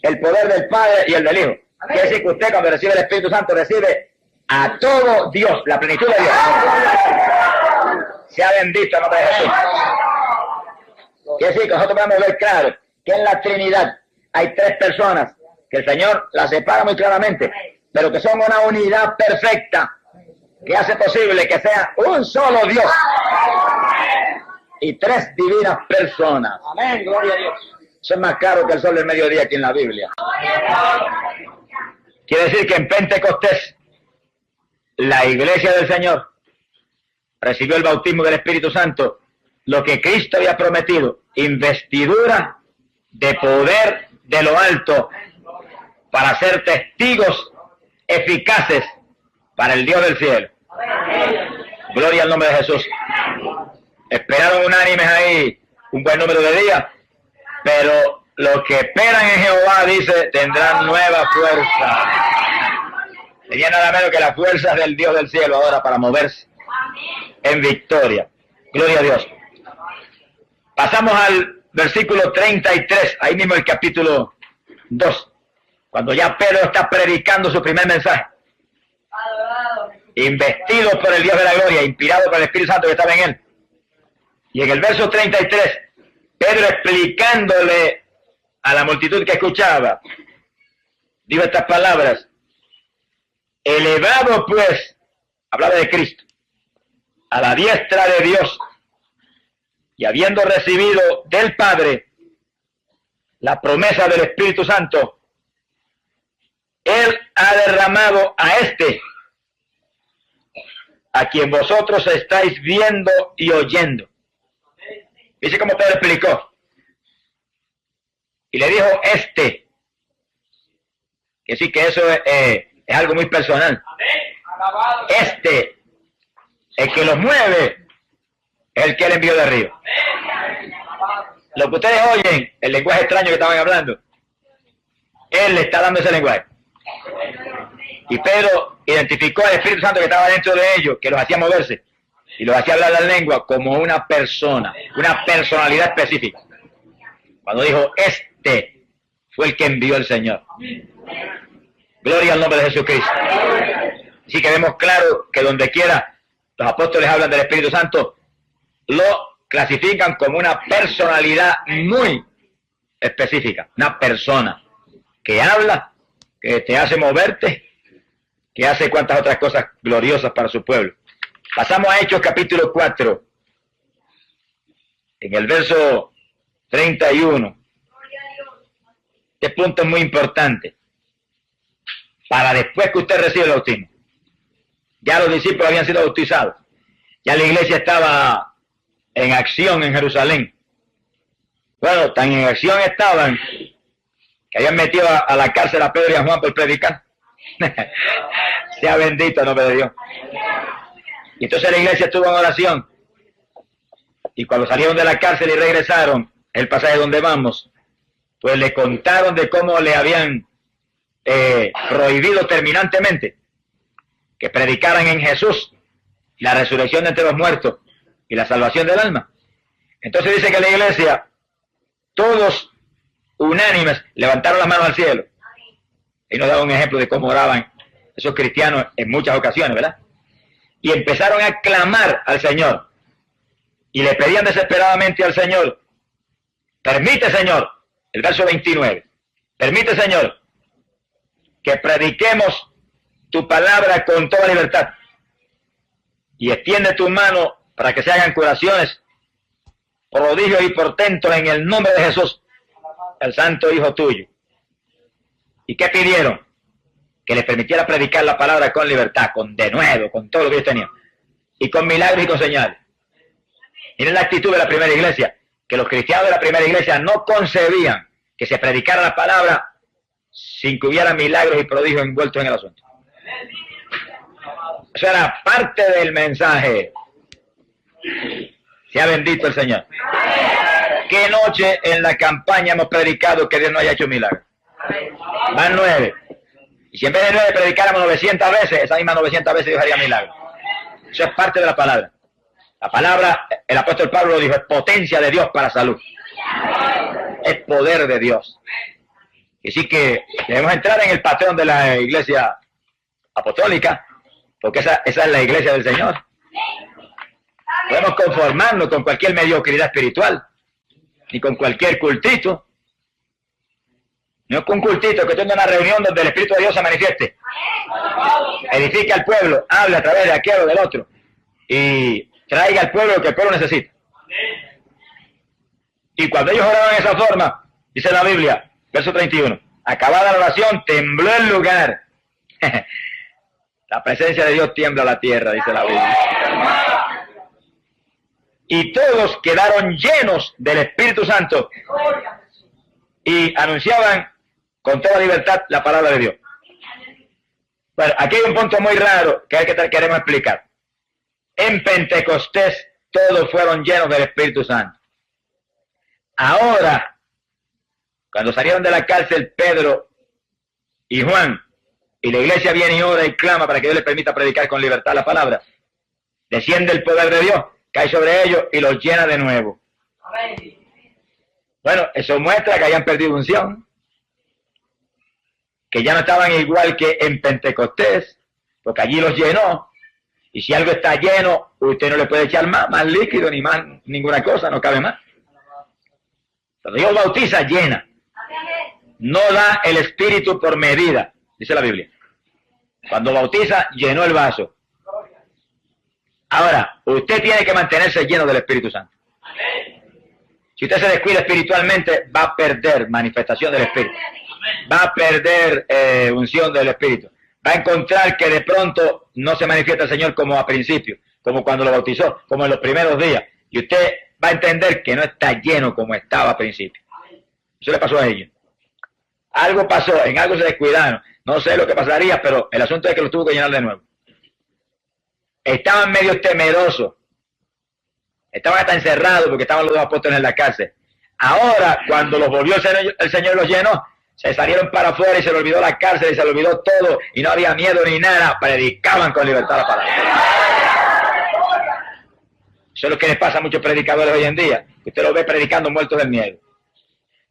El poder del Padre y el del Hijo. Quiere decir que usted cuando recibe el Espíritu Santo recibe a todo Dios, la plenitud de Dios. Sea bendito el nombre de Jesús. Quiere decir que nosotros podemos ver claro que en la Trinidad hay 3 personas que el Señor las separa muy claramente, pero que son una unidad perfecta que hace posible que sea un solo Dios y 3 divinas personas. Amén, gloria a Dios. Eso es más claro que el sol del mediodía aquí en la Biblia. Quiere decir que en Pentecostés la iglesia del Señor recibió el bautismo del Espíritu Santo, lo que Cristo había prometido, investidura de poder de lo alto para ser testigos eficaces para el Dios del cielo. Gloria al nombre de Jesús. Esperaron unánimes ahí un buen número de días, pero los que esperan en Jehová, dice, tendrán nueva fuerza. Tenía nada menos que las fuerzas del Dios del cielo ahora para moverse en victoria. Gloria a Dios. Pasamos al versículo 33, ahí mismo el capítulo 2, cuando ya Pedro está predicando su primer mensaje. Investido por el Dios de la gloria, inspirado por el Espíritu Santo que estaba en él. Y en el verso 33, Pedro explicándole a la multitud que escuchaba, dijo estas palabras: elevado pues, hablaba de Cristo, a la diestra de Dios, y habiendo recibido del Padre la promesa del Espíritu Santo, Él ha derramado a este, a quien vosotros estáis viendo y oyendo. Dice como Pedro explicó. Y le dijo este. Que sí, que eso es algo muy personal. Este, el que los mueve, es el que él envió de arriba. Lo que ustedes oyen, el lenguaje extraño que estaban hablando, Él le está dando ese lenguaje. Y Pedro identificó al Espíritu Santo que estaba dentro de ellos, que los hacía moverse y los hacía hablar la lengua como una persona, una personalidad específica. Cuando dijo, este fue el que envió el Señor. Gloria al nombre de Jesucristo. Así que vemos claro que donde quiera los apóstoles hablan del Espíritu Santo, lo clasifican como una personalidad muy específica, una persona que habla, que te hace moverte, que hace cuantas otras cosas gloriosas para su pueblo. Pasamos a Hechos capítulo 4, en el verso 31. Este punto es muy importante para después que usted recibe el bautismo. Ya los discípulos habían sido bautizados, ya la iglesia estaba en acción en Jerusalén. Bueno, tan en acción estaban que habían metido a la cárcel a Pedro y a Juan por predicar. Sea bendito el nombre de Dios. Y entonces la iglesia estuvo en oración. Y cuando salieron de la cárcel y regresaron, el pasaje donde vamos, pues le contaron de cómo le habían prohibido terminantemente que predicaran en Jesús la resurrección de entre los muertos y la salvación del alma. Entonces dice que la iglesia, todos unánimes, levantaron las manos al cielo. Y nos da un ejemplo de cómo oraban esos cristianos en muchas ocasiones, ¿verdad? Y empezaron a clamar al Señor. Y le pedían desesperadamente al Señor, permite, Señor, el verso 29, permite, Señor, que prediquemos tu palabra con toda libertad. Y extiende tu mano para que se hagan curaciones, prodigios y portentos en el nombre de Jesús, el santo Hijo tuyo. ¿Y qué pidieron? Que les permitiera predicar la palabra con libertad, con denuedo, con todo lo que ellos tenían. Y con milagros y con señales. Miren la actitud de la primera iglesia, que los cristianos de la primera iglesia no concebían que se predicara la palabra sin que hubiera milagros y prodigios envueltos en el asunto. Eso era parte del mensaje. Sea bendito el Señor. ¿Qué noche en la campaña hemos predicado que Dios no haya hecho milagros? Van 9. Y si en vez de 9 predicáramos 900 veces, esas mismas 900 veces Dios haría milagros. Eso es parte de la palabra. La palabra, el apóstol Pablo lo dijo, es potencia de Dios para salud. Es poder de Dios. Y sí que debemos entrar en el patrón de la iglesia apostólica, porque esa es la iglesia del Señor. Podemos conformarnos con cualquier mediocridad espiritual, ni con cualquier cultito. No con un cultito que tenga una reunión donde el Espíritu de Dios se manifieste. Edifica al pueblo, habla a través de aquel o del otro, y traiga al pueblo lo que el pueblo necesita. Y cuando ellos oraban de esa forma, dice la Biblia, verso 31, acabada la oración, tembló el lugar. La presencia de Dios tiembla la tierra, dice la Biblia. Y todos quedaron llenos del Espíritu Santo y anunciaban con toda libertad la palabra de Dios. Bueno, aquí hay un punto muy raro que queremos explicar. En Pentecostés todos fueron llenos del Espíritu Santo. Ahora, cuando salieron de la cárcel Pedro y Juan, y la iglesia viene y ora y clama para que Dios les permita predicar con libertad la palabra, desciende el poder de Dios, cae sobre ellos y los llena de nuevo. Bueno, eso muestra que hayan perdido unción, que ya no estaban igual que en Pentecostés, porque allí los llenó. Y si algo está lleno, usted no le puede echar más líquido, ni más ninguna cosa, no cabe más. Cuando Dios bautiza, llena. No da el Espíritu por medida, dice la Biblia. Cuando bautiza, llenó el vaso. Ahora, usted tiene que mantenerse lleno del Espíritu Santo. Si usted se descuida espiritualmente, va a perder manifestación del Espíritu. Va a perder unción del Espíritu. Va a encontrar que de pronto no se manifiesta el Señor como a principio, como cuando lo bautizó, como en los primeros días. Y usted va a entender que no está lleno como estaba a principio. Eso le pasó a ellos. Algo pasó, en algo se descuidaron. No sé lo que pasaría, pero el asunto es que los tuvo que llenar de nuevo. Estaban medio temerosos. Estaban hasta encerrados porque estaban los dos apóstoles en la cárcel. Ahora, cuando los volvió el Señor los llenó, Se salieron para afuera y se le olvidó la cárcel y se le olvidó todo y no había miedo ni nada. Predicaban con libertad la palabra. Eso es lo que les pasa a muchos predicadores hoy en día. Usted los ve predicando muertos del miedo.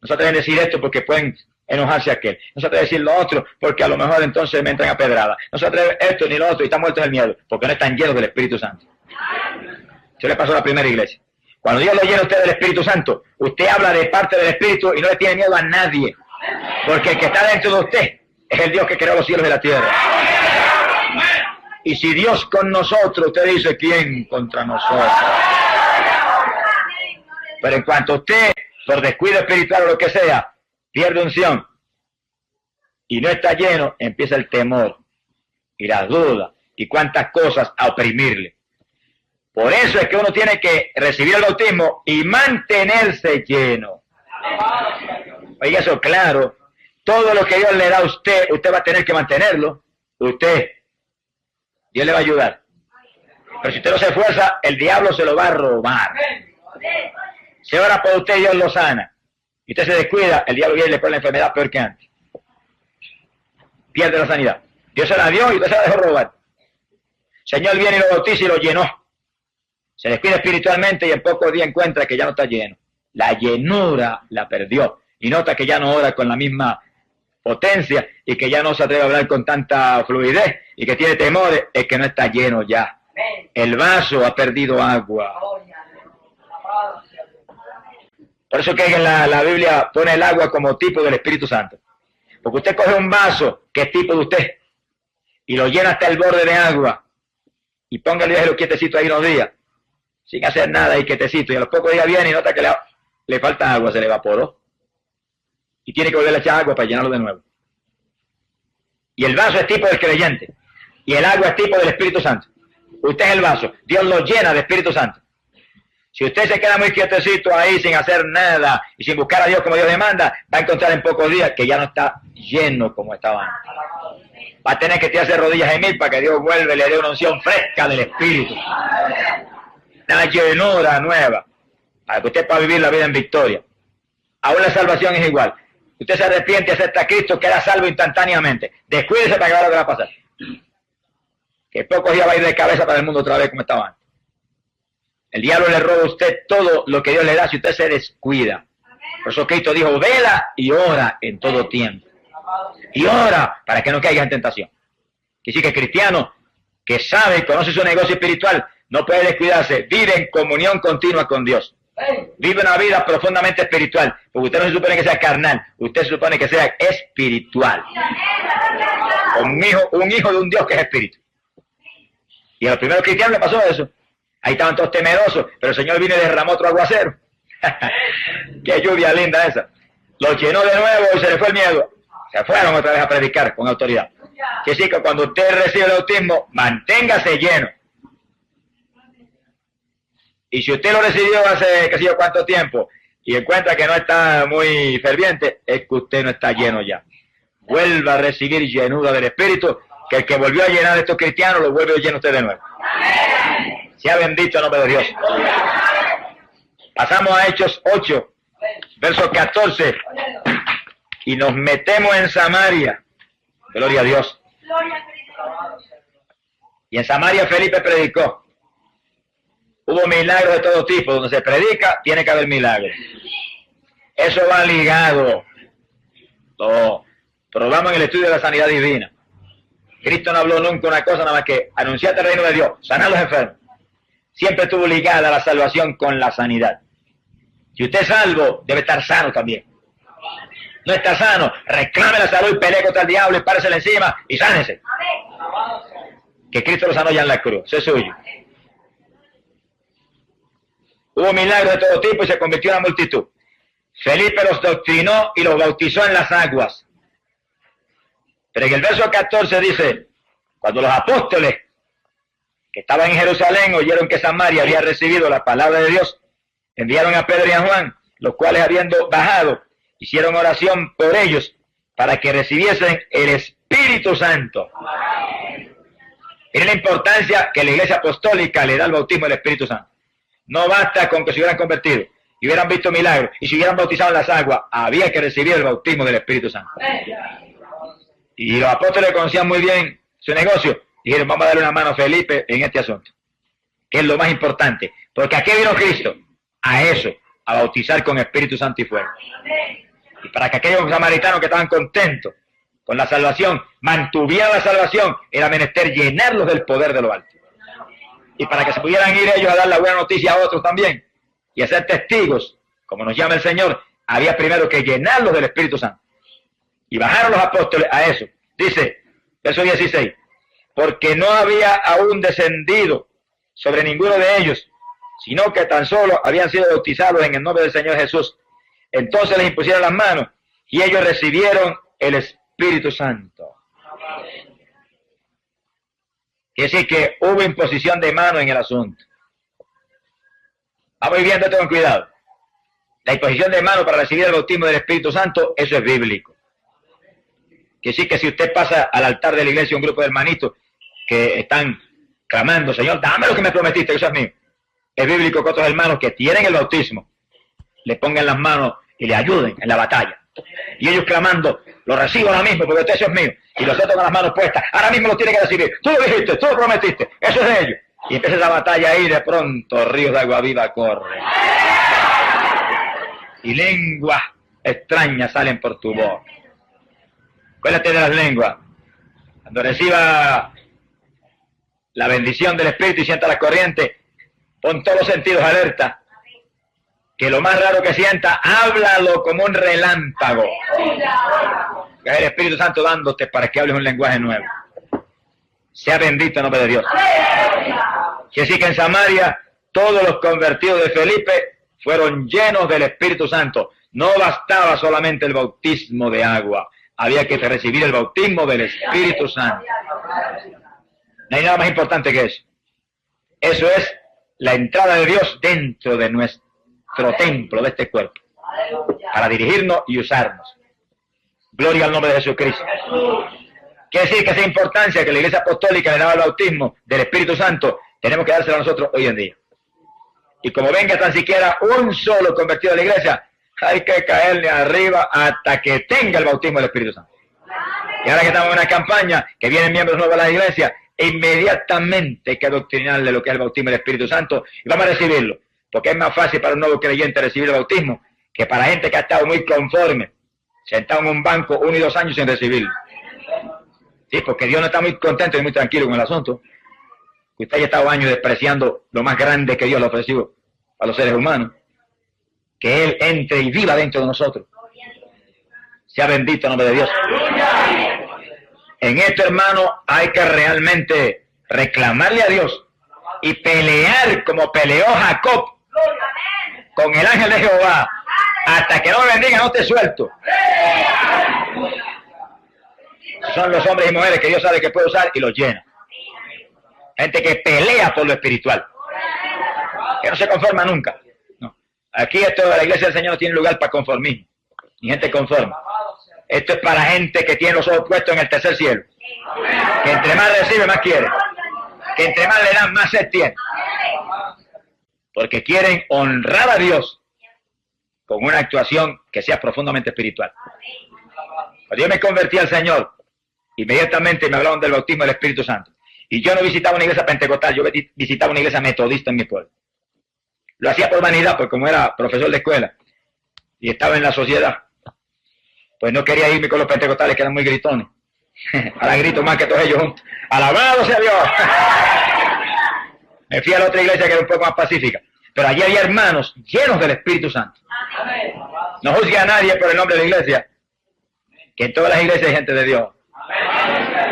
No se atreven a decir esto porque pueden enojarse a aquel. No se atreven a decir lo otro porque a lo mejor entonces me entran a pedrada. No se atreven esto ni lo otro y están muertos del miedo porque no están llenos del Espíritu Santo. Eso le pasó a la primera iglesia. Cuando Dios lo llena a usted del Espíritu Santo, usted habla de parte del Espíritu y no le tiene miedo a nadie. Porque el que está dentro de usted es el Dios que creó los cielos y la tierra. Y si Dios con nosotros, usted dice, ¿quién contra nosotros? Pero en cuanto usted, por descuido espiritual o lo que sea, pierde unción y no está lleno, empieza el temor y las dudas y cuantas cosas a oprimirle. Por eso es que uno tiene que recibir el bautismo y mantenerse lleno. Oiga eso claro, todo lo que Dios le da a usted, usted va a tener que mantenerlo. Dios le va a ayudar. Pero si usted no se esfuerza, el diablo se lo va a robar. Si ora por usted, Dios lo sana. Y usted se descuida, el diablo viene y le pone la enfermedad peor que antes. Pierde la sanidad. Dios se la dio y usted se la dejó robar. El Señor viene y lo bautiza y lo llenó. Se descuida espiritualmente y en pocos días encuentra que ya no está lleno. La llenura la perdió. Y nota que ya no ora con la misma potencia y que ya no se atreve a hablar con tanta fluidez y que tiene temores, es que no está lleno ya. El vaso ha perdido agua. Por eso que en la Biblia pone el agua como tipo del Espíritu Santo. Porque usted coge un vaso que es tipo de usted y lo llena hasta el borde de agua y póngale déjelo quietecito ahí unos días sin hacer nada y quietecito y a los pocos días viene y nota que le falta agua, se le evaporó y tiene que volver a echar agua para llenarlo de nuevo. Y el vaso es tipo del creyente y el agua es tipo del Espíritu Santo. Usted es el vaso, Dios lo llena de Espíritu Santo. Si usted se queda muy quietecito ahí sin hacer nada y sin buscar a Dios como Dios demanda, va a encontrar en pocos días que ya no está lleno como estaba antes. Va a tener que tirarse rodillas en mil para que Dios vuelva y le dé una unción fresca del Espíritu. Una llenura nueva para que usted pueda vivir la vida en victoria. Aún la salvación es igual. Usted se arrepiente y acepta a Cristo, queda salvo instantáneamente. Descuídese para que vea lo que va a pasar. Que pocos días va a ir de cabeza para el mundo otra vez como estaba antes. El diablo le roba a usted todo lo que Dios le da si usted se descuida. Por eso Cristo dijo, vela y ora en todo tiempo. Y ora para que no caiga en tentación. Que sí que el cristiano que sabe y conoce su negocio espiritual no puede descuidarse, vive en comunión continua con Dios. Vive una vida profundamente espiritual, porque usted no se supone que sea carnal, usted se supone que sea espiritual. Un hijo de un Dios que es espíritu. Y a los primeros cristianos le pasó eso. Ahí estaban todos temerosos, pero el Señor vino y derramó otro aguacero. Qué lluvia linda esa. Los llenó de nuevo y se les fue el miedo. Se fueron otra vez a predicar con autoridad. Que sí, que cuando usted recibe el bautismo, manténgase lleno. Y si usted lo recibió hace qué sé yo cuánto tiempo y encuentra que no está muy ferviente, es que usted no está lleno ya. Vuelva a recibir llenura del Espíritu, que el que volvió a llenar a estos cristianos lo vuelve a llenar usted de nuevo. Sea bendito el nombre de Dios. Pasamos a Hechos 8, verso 14, y nos metemos en Samaria. Gloria a Dios. Y en Samaria Felipe predicó. Hubo milagros de todo tipo. Donde se predica, tiene que haber milagros. Eso va ligado. Lo probamos en el estudio de la sanidad divina. Cristo no habló nunca una cosa nada más que anunciar el reino de Dios, sanar a los enfermos. Siempre estuvo ligada la salvación con la sanidad. Si usted es salvo, debe estar sano también. No está sano, reclame la salud y pelee contra el diablo y páresele encima y sánese. Que Cristo lo sanó ya en la cruz, eso es suyo. Hubo milagros de todo tipo y se convirtió en una multitud. Felipe los doctrinó y los bautizó en las aguas. Pero en el verso 14 dice, cuando los apóstoles que estaban en Jerusalén oyeron que Samaria había recibido la palabra de Dios, enviaron a Pedro y a Juan, los cuales habiendo bajado, hicieron oración por ellos para que recibiesen el Espíritu Santo. Miren la importancia que la Iglesia Apostólica le da al bautismo del Espíritu Santo. No basta con que se hubieran convertido y hubieran visto milagros, y si hubieran bautizado en las aguas, había que recibir el bautismo del Espíritu Santo. Y los apóstoles conocían muy bien su negocio. Dijeron, vamos a darle una mano a Felipe en este asunto, que es lo más importante. Porque ¿a qué vino Cristo? A eso, a bautizar con Espíritu Santo y fuego. Y para que aquellos samaritanos que estaban contentos con la salvación, mantuvieran la salvación, era menester llenarlos del poder de lo alto. Y para que se pudieran ir ellos a dar la buena noticia a otros también, y a ser testigos, como nos llama el Señor, había primero que llenarlos del Espíritu Santo. Y bajaron los apóstoles a eso. Dice, verso 16, porque no había aún descendido sobre ninguno de ellos, sino que tan solo habían sido bautizados en el nombre del Señor Jesús. Entonces les impusieron las manos, y ellos recibieron el Espíritu Santo. Quiere decir que hubo imposición de mano en el asunto. Vamos viendo esto con cuidado. La imposición de mano para recibir el bautismo del Espíritu Santo, eso es bíblico. Quiere decir que si usted pasa al altar de la iglesia un grupo de hermanitos que están clamando, Señor, dame lo que me prometiste, que eso es mío. Es bíblico que otros hermanos que tienen el bautismo le pongan las manos y le ayuden en la batalla. Y ellos clamando, lo recibo ahora mismo porque eso es mío. Y los otros con las manos puestas, ahora mismo lo tienen que recibir. Tú lo dijiste, tú lo prometiste, eso es de ellos. Y empieza esa batalla ahí, de pronto ríos de agua viva corren. Y lenguas extrañas salen por tu boca. Acuérdate de las lenguas. Cuando reciba la bendición del Espíritu y sienta la corriente, pon todos los sentidos alerta. Que lo más raro que sienta, háblalo como un relámpago. Que es el Espíritu Santo dándote para que hables un lenguaje nuevo. Sea bendito el nombre de Dios. Y así que en Samaria todos los convertidos de Felipe fueron llenos del Espíritu Santo. No bastaba solamente el bautismo de agua, había que recibir el bautismo del Espíritu Santo. No hay nada más importante que eso. Eso es la entrada de Dios dentro de nuestro templo, de este cuerpo, para dirigirnos y usarnos. Gloria al nombre de Jesucristo. Quiere decir que esa importancia que la Iglesia Apostólica le daba al bautismo del Espíritu Santo, tenemos que dársela a nosotros hoy en día. Y como venga tan siquiera un solo convertido a la Iglesia, hay que caerle arriba hasta que tenga el bautismo del Espíritu Santo. Y ahora que estamos en una campaña, que vienen miembros nuevos a la Iglesia, inmediatamente hay que adoctrinarle lo que es el bautismo del Espíritu Santo y vamos a recibirlo. Porque es más fácil para un nuevo creyente recibir el bautismo que para gente que ha estado muy conforme, sentado en un banco 1 y 2 años sin recibirlo. Sí, porque Dios no está muy contento y muy tranquilo con el asunto. Usted ya ha estado años despreciando lo más grande que Dios le ofreció a los seres humanos. Que Él entre y viva dentro de nosotros. Sea bendito el nombre de Dios. En esto, hermano, hay que realmente reclamarle a Dios y pelear como peleó Jacob con el ángel de Jehová. Hasta que no me bendiga, no te suelto. Son los hombres y mujeres que Dios sabe que puede usar y los llena. Gente que pelea por lo espiritual. Que no se conforma nunca. No. Aquí esto de la iglesia del Señor no tiene lugar para conformismo. Ni gente conforme. Esto es para gente que tiene los ojos puestos en el tercer cielo. Que entre más recibe, más quiere. Que entre más le dan, más sed tiene. Porque quieren honrar a Dios con una actuación que sea profundamente espiritual. Cuando yo me convertí al Señor, inmediatamente me hablaron del bautismo del Espíritu Santo. Y yo no visitaba una iglesia pentecostal, yo visitaba una iglesia metodista en mi pueblo. Lo hacía por vanidad, porque como era profesor de escuela y estaba en la sociedad, pues no quería irme con los pentecostales que eran muy gritones. Ahora grito más que todos ellos juntos. ¡Alabado sea Dios! Me fui a la otra iglesia que era un poco más pacífica. Pero allí había hermanos llenos del Espíritu Santo. No juzgue a nadie por el nombre de la iglesia, que en todas las iglesias hay gente de Dios.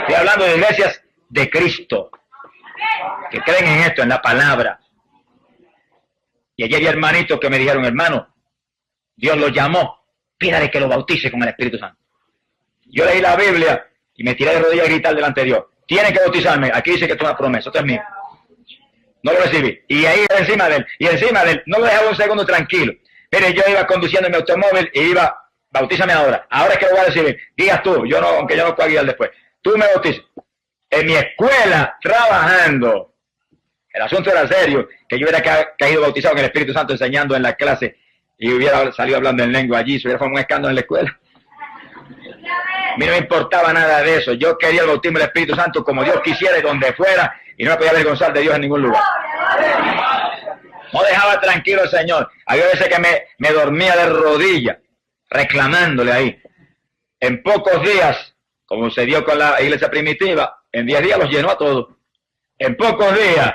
Estoy hablando de iglesias de Cristo, que creen en esto, en la palabra. Y allí había hermanitos que me dijeron, hermano, Dios los llamó, pídale que lo bautice con el Espíritu Santo. Yo leí la Biblia y me tiré de rodillas a gritar delante de Dios. Tienen que bautizarme, aquí dice que esto es una promesa, esto es mío. No lo recibí. Y ahí encima de él, no lo dejaba un segundo tranquilo. Mire, yo iba conduciendo mi automóvil y iba, bautízame ahora. Ahora es que lo voy a recibir. Digas tú, yo no, aunque yo no pueda guiar después. Tú me bautizas. En mi escuela, trabajando. El asunto era serio, que yo hubiera caído bautizado en el Espíritu Santo enseñando en la clase y hubiera salido hablando en lengua allí, se hubiera formado un escándalo en la escuela. A mí no me importaba nada de eso. Yo quería el bautismo del Espíritu Santo como Dios quisiera y donde fuera, y no me podía avergonzar de Dios en ningún lugar. No dejaba tranquilo al Señor. Había veces que me dormía de rodillas, reclamándole ahí. En pocos días, como se dio con la iglesia primitiva, en 10 días los llenó a todos. En pocos días,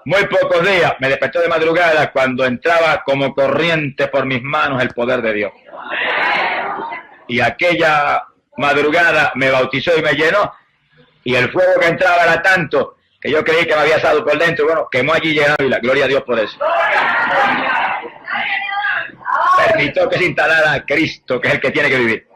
muy pocos días, me despertó de madrugada cuando entraba como corriente por mis manos el poder de Dios. Y aquella madrugada me bautizó y me llenó, y el fuego que entraba era tanto que yo creí que me había asado por dentro. Bueno, quemó allí llenado y la gloria a Dios por eso. Permitió que se instalara a Cristo, que es el que tiene que vivir.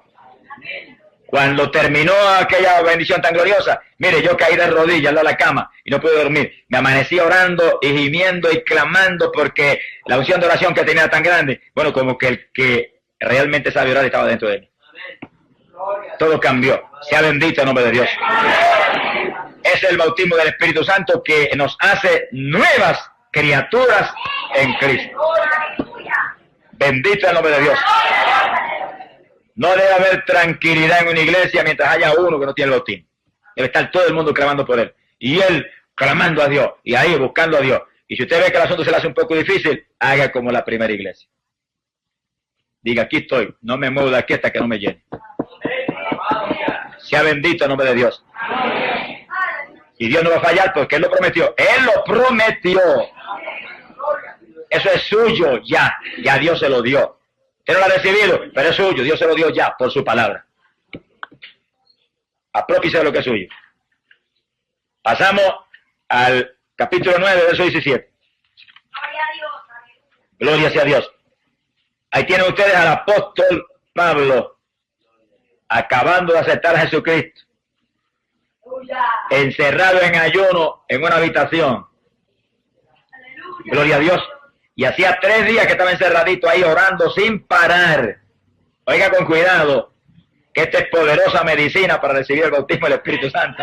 Cuando terminó aquella bendición tan gloriosa, mire, yo caí de rodillas al lado de la cama y no pude dormir. Me amanecí orando y gimiendo y clamando porque la unción de oración que tenía era tan grande. Bueno, como que el que realmente sabe orar estaba dentro de mí. Todo cambió. Sea bendito el nombre de Dios. Es el bautismo del Espíritu Santo que nos hace nuevas criaturas en Cristo. Bendito el nombre de Dios. No debe haber tranquilidad en una iglesia mientras haya uno que no tiene el bautismo. Debe estar todo el mundo clamando por él. Y él clamando a Dios. Y ahí buscando a Dios. Y si usted ve que el asunto se le hace un poco difícil, haga como la primera iglesia. Diga, aquí estoy. No me muevo de aquí hasta que no me llene. Sea bendito el nombre de Dios. Y Dios no va a fallar porque Él lo prometió. Él lo prometió. Eso es suyo ya. Ya Dios se lo dio. Usted no lo ha recibido, pero es suyo. Dios se lo dio ya por su palabra. Apropiese de lo que es suyo. Pasamos al capítulo 9, verso 17. Gloria sea a Dios. Ahí tienen ustedes al apóstol Pablo acabando de aceptar a Jesucristo, encerrado en ayuno en una habitación. Gloria a Dios. Y hacía 3 días que estaba encerradito ahí orando sin parar. Oiga con cuidado, que esta es poderosa medicina para recibir el bautismo del Espíritu Santo.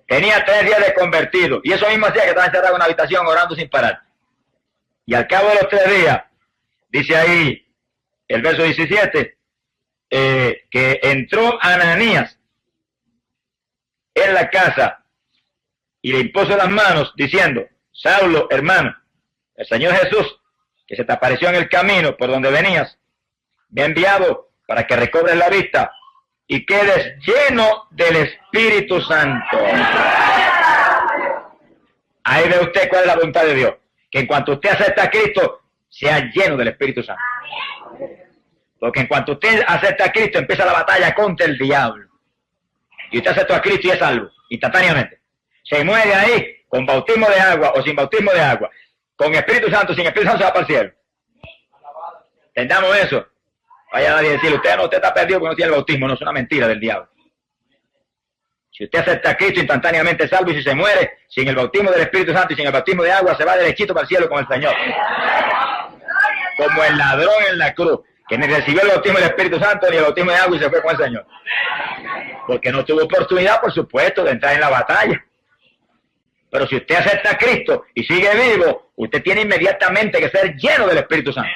Tenía 3 días de convertido, y eso mismo hacía que estaba encerrado en una habitación orando sin parar. Y al cabo de los 3 días, dice ahí el verso 17, que entró Ananías en la casa y le impuso las manos diciendo: Saulo, hermano, el Señor Jesús, que se te apareció en el camino por donde venías, me ha enviado para que recobres la vista y quedes lleno del Espíritu Santo. Ahí ve usted cuál es la voluntad de Dios, que en cuanto usted acepta a Cristo, sea lleno del Espíritu Santo. Porque en cuanto usted acepta a Cristo, empieza la batalla contra el diablo. Y usted acepta a Cristo y es salvo, instantáneamente. Se muere ahí con bautismo de agua o sin bautismo de agua, con Espíritu Santo, sin Espíritu Santo se va para el cielo. Entendamos eso. Vaya a nadie decirle, usted está perdido porque no tiene el bautismo. No, es una mentira del diablo. Si usted acepta a Cristo, instantáneamente es salvo, y si se muere sin el bautismo del Espíritu Santo y sin el bautismo de agua, se va derechito para el cielo con el Señor. Como el ladrón en la cruz, que ni recibió el bautismo del Espíritu Santo ni el bautismo de agua y se fue con el Señor. Porque no tuvo oportunidad, por supuesto, de entrar en la batalla. Pero si usted acepta a Cristo y sigue vivo, usted tiene inmediatamente que ser lleno del Espíritu Santo.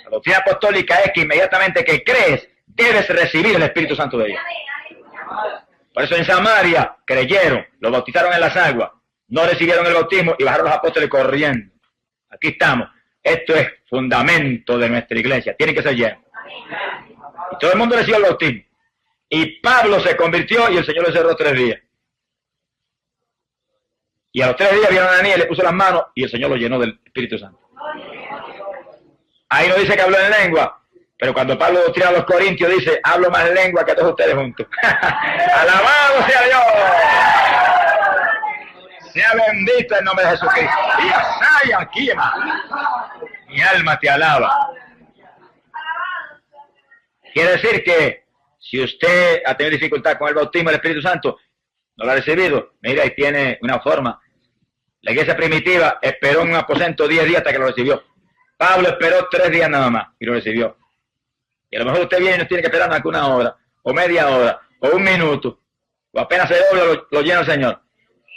La doctrina apostólica es que inmediatamente que crees, debes recibir el Espíritu Santo de Dios. Por eso en Samaria creyeron, lo bautizaron en las aguas, no recibieron el bautismo y bajaron los apóstoles corriendo. Aquí estamos. Esto es fundamento de nuestra iglesia. Tiene que ser lleno. Y todo el mundo recibió el bautismo. Y Pablo se convirtió y el Señor le cerró 3 días. Y a los 3 días vieron a Ananías, le puso las manos y el Señor lo llenó del Espíritu Santo. Ahí no dice que habló en lengua, pero cuando Pablo doctrina a los corintios dice: hablo más lengua que todos ustedes juntos. ¡Alabado sea Dios! Sea bendito el nombre de Jesucristo. Y así aquí, hermano. Mi alma te alaba. Quiere decir que si usted ha tenido dificultad con el bautismo del Espíritu Santo, no lo ha recibido, mira, ahí tiene una forma. La iglesia primitiva esperó en un aposento 10 días hasta que lo recibió. Pablo esperó 3 días nada más y lo recibió. Y a lo mejor usted viene y no tiene que esperar más que 1 hora, o media hora, o 1 minuto, o apenas se dobla, lo llena el Señor.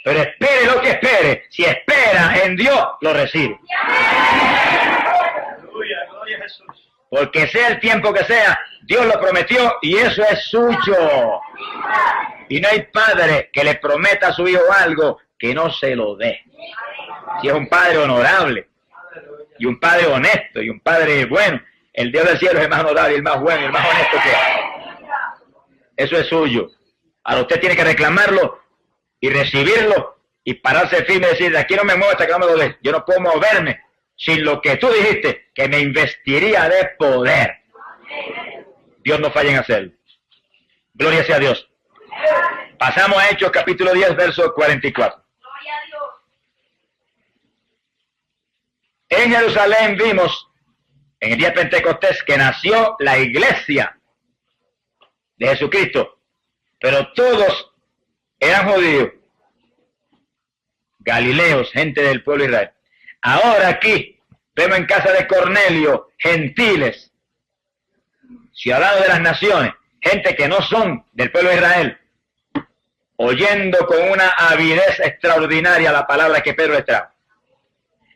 Pero espere lo que espere. Si espera en Dios, lo recibe. Porque sea el tiempo que sea, Dios lo prometió y eso es suyo. Y no hay padre que le prometa a su hijo algo que no se lo dé. Si es un padre honorable, y un padre honesto, y un padre bueno, el Dios del cielo es el más honorable, el más bueno, y el más honesto que eso es suyo. Ahora usted tiene que reclamarlo y recibirlo y pararse firme y decir, de aquí no me muevo hasta que no me lo des. Yo no puedo moverme sin lo que tú dijiste, que me investiría de poder. Dios no falla en hacerlo. Gloria sea a Dios. Pasamos a Hechos capítulo 10, verso 44. En Jerusalén vimos, en el día de Pentecostés, que nació la iglesia de Jesucristo, pero todos eran judíos, galileos, gente del pueblo de Israel. Ahora aquí vemos en casa de Cornelio gentiles, ciudadanos de las naciones, gente que no son del pueblo de Israel, oyendo con una avidez extraordinaria la palabra que Pedro les trajo.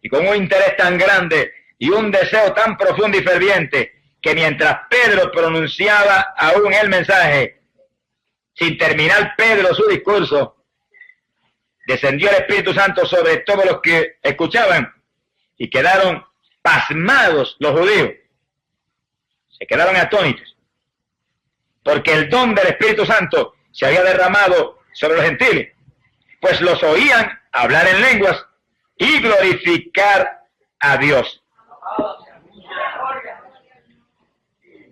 Y con un interés tan grande y un deseo tan profundo y ferviente que mientras Pedro pronunciaba aún el mensaje, sin terminar Pedro su discurso, descendió el Espíritu Santo sobre todos los que escuchaban y quedaron pasmados los judíos. Se quedaron atónitos, porque el don del Espíritu Santo se había derramado sobre los gentiles, pues los oían hablar en lenguas y glorificar a Dios.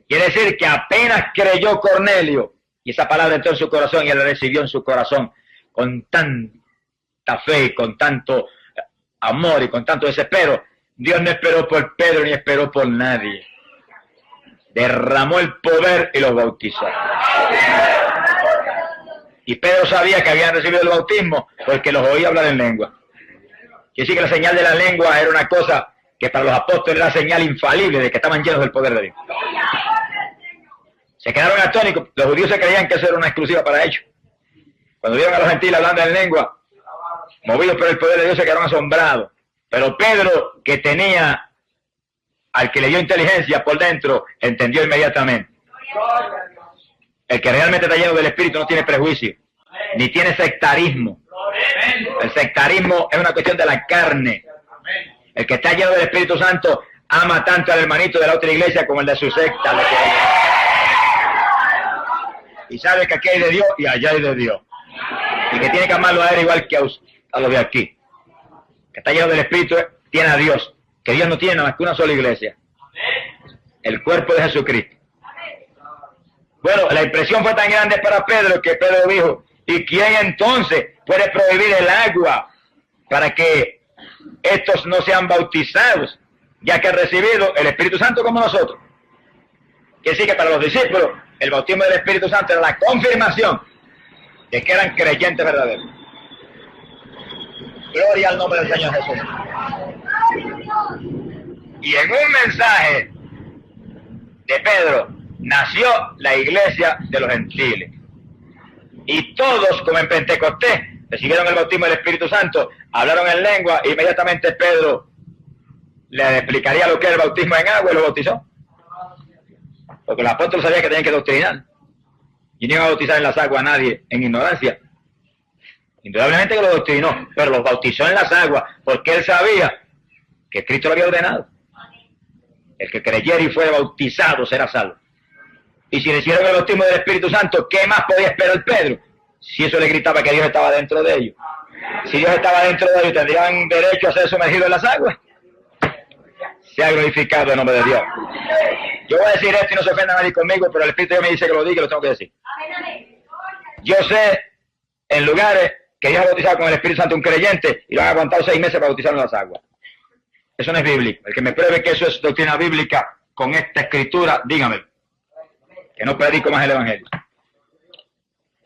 Quiere decir que apenas creyó Cornelio, y esa palabra entró en su corazón y él la recibió en su corazón con tanta fe y con tanto amor y con tanto desespero. Dios no esperó por Pedro ni esperó por nadie. Derramó el poder y los bautizó. Y Pedro sabía que habían recibido el bautismo porque los oía hablar en lengua. Quiere decir que la señal de la lengua era una cosa que para los apóstoles era señal infalible de que estaban llenos del poder de Dios. Se quedaron atónitos. Los judíos se creían que eso era una exclusiva para ellos. Cuando vieron a los gentiles hablando en lengua, movidos por el poder de Dios, se quedaron asombrados. Pero Pedro, que tenía al que le dio inteligencia por dentro, entendió inmediatamente. El que realmente está lleno del Espíritu no tiene prejuicio, ni tiene sectarismo. El sectarismo es una cuestión de la carne. El que está lleno del Espíritu Santo ama tanto al hermanito de la otra iglesia como el de su secta. Y sabe que aquí hay de Dios y allá hay de Dios. Y que tiene que amarlo a él igual que a los de aquí. Que está lleno del Espíritu tiene a Dios. Que Dios no tiene nada más que una sola iglesia. El cuerpo de Jesucristo. Bueno, la impresión fue tan grande para Pedro que Pedro dijo, ¿y quién entonces puede prohibir el agua para que estos no sean bautizados, ya que han recibido el Espíritu Santo como nosotros? Quiere decir que para los discípulos el bautismo del Espíritu Santo era la confirmación de que eran creyentes verdaderos. Gloria al nombre del Señor Jesús. Y en un mensaje de Pedro nació la iglesia de los gentiles. Y todos, como en Pentecostés, recibieron el bautismo del Espíritu Santo, hablaron en lengua, e inmediatamente Pedro le explicaría lo que es el bautismo en agua y lo bautizó. Porque los apóstoles sabían que tenían que doctrinar. Y no iban a bautizar en las aguas a nadie en ignorancia. Indudablemente que lo doctrinó, pero los bautizó en las aguas, porque él sabía que Cristo lo había ordenado. El que creyera y fuera bautizado será salvo. Y si le hicieron el bautismo del Espíritu Santo, ¿qué más podía esperar Pedro? Si eso le gritaba que Dios estaba dentro de ellos. Si Dios estaba dentro de ellos, ¿tendrían derecho a ser sumergidos en las aguas? Se ha glorificado el nombre de Dios. Yo voy a decir esto y no se ofenda a nadie conmigo, pero el Espíritu Dios me dice que lo diga y lo tengo que decir. Yo sé en lugares que Dios ha bautizado con el Espíritu Santo un creyente y lo han aguantado 6 meses para bautizar en las aguas. Eso no es bíblico. El que me pruebe que eso es doctrina bíblica con esta escritura, dígame. Que no predico más el Evangelio.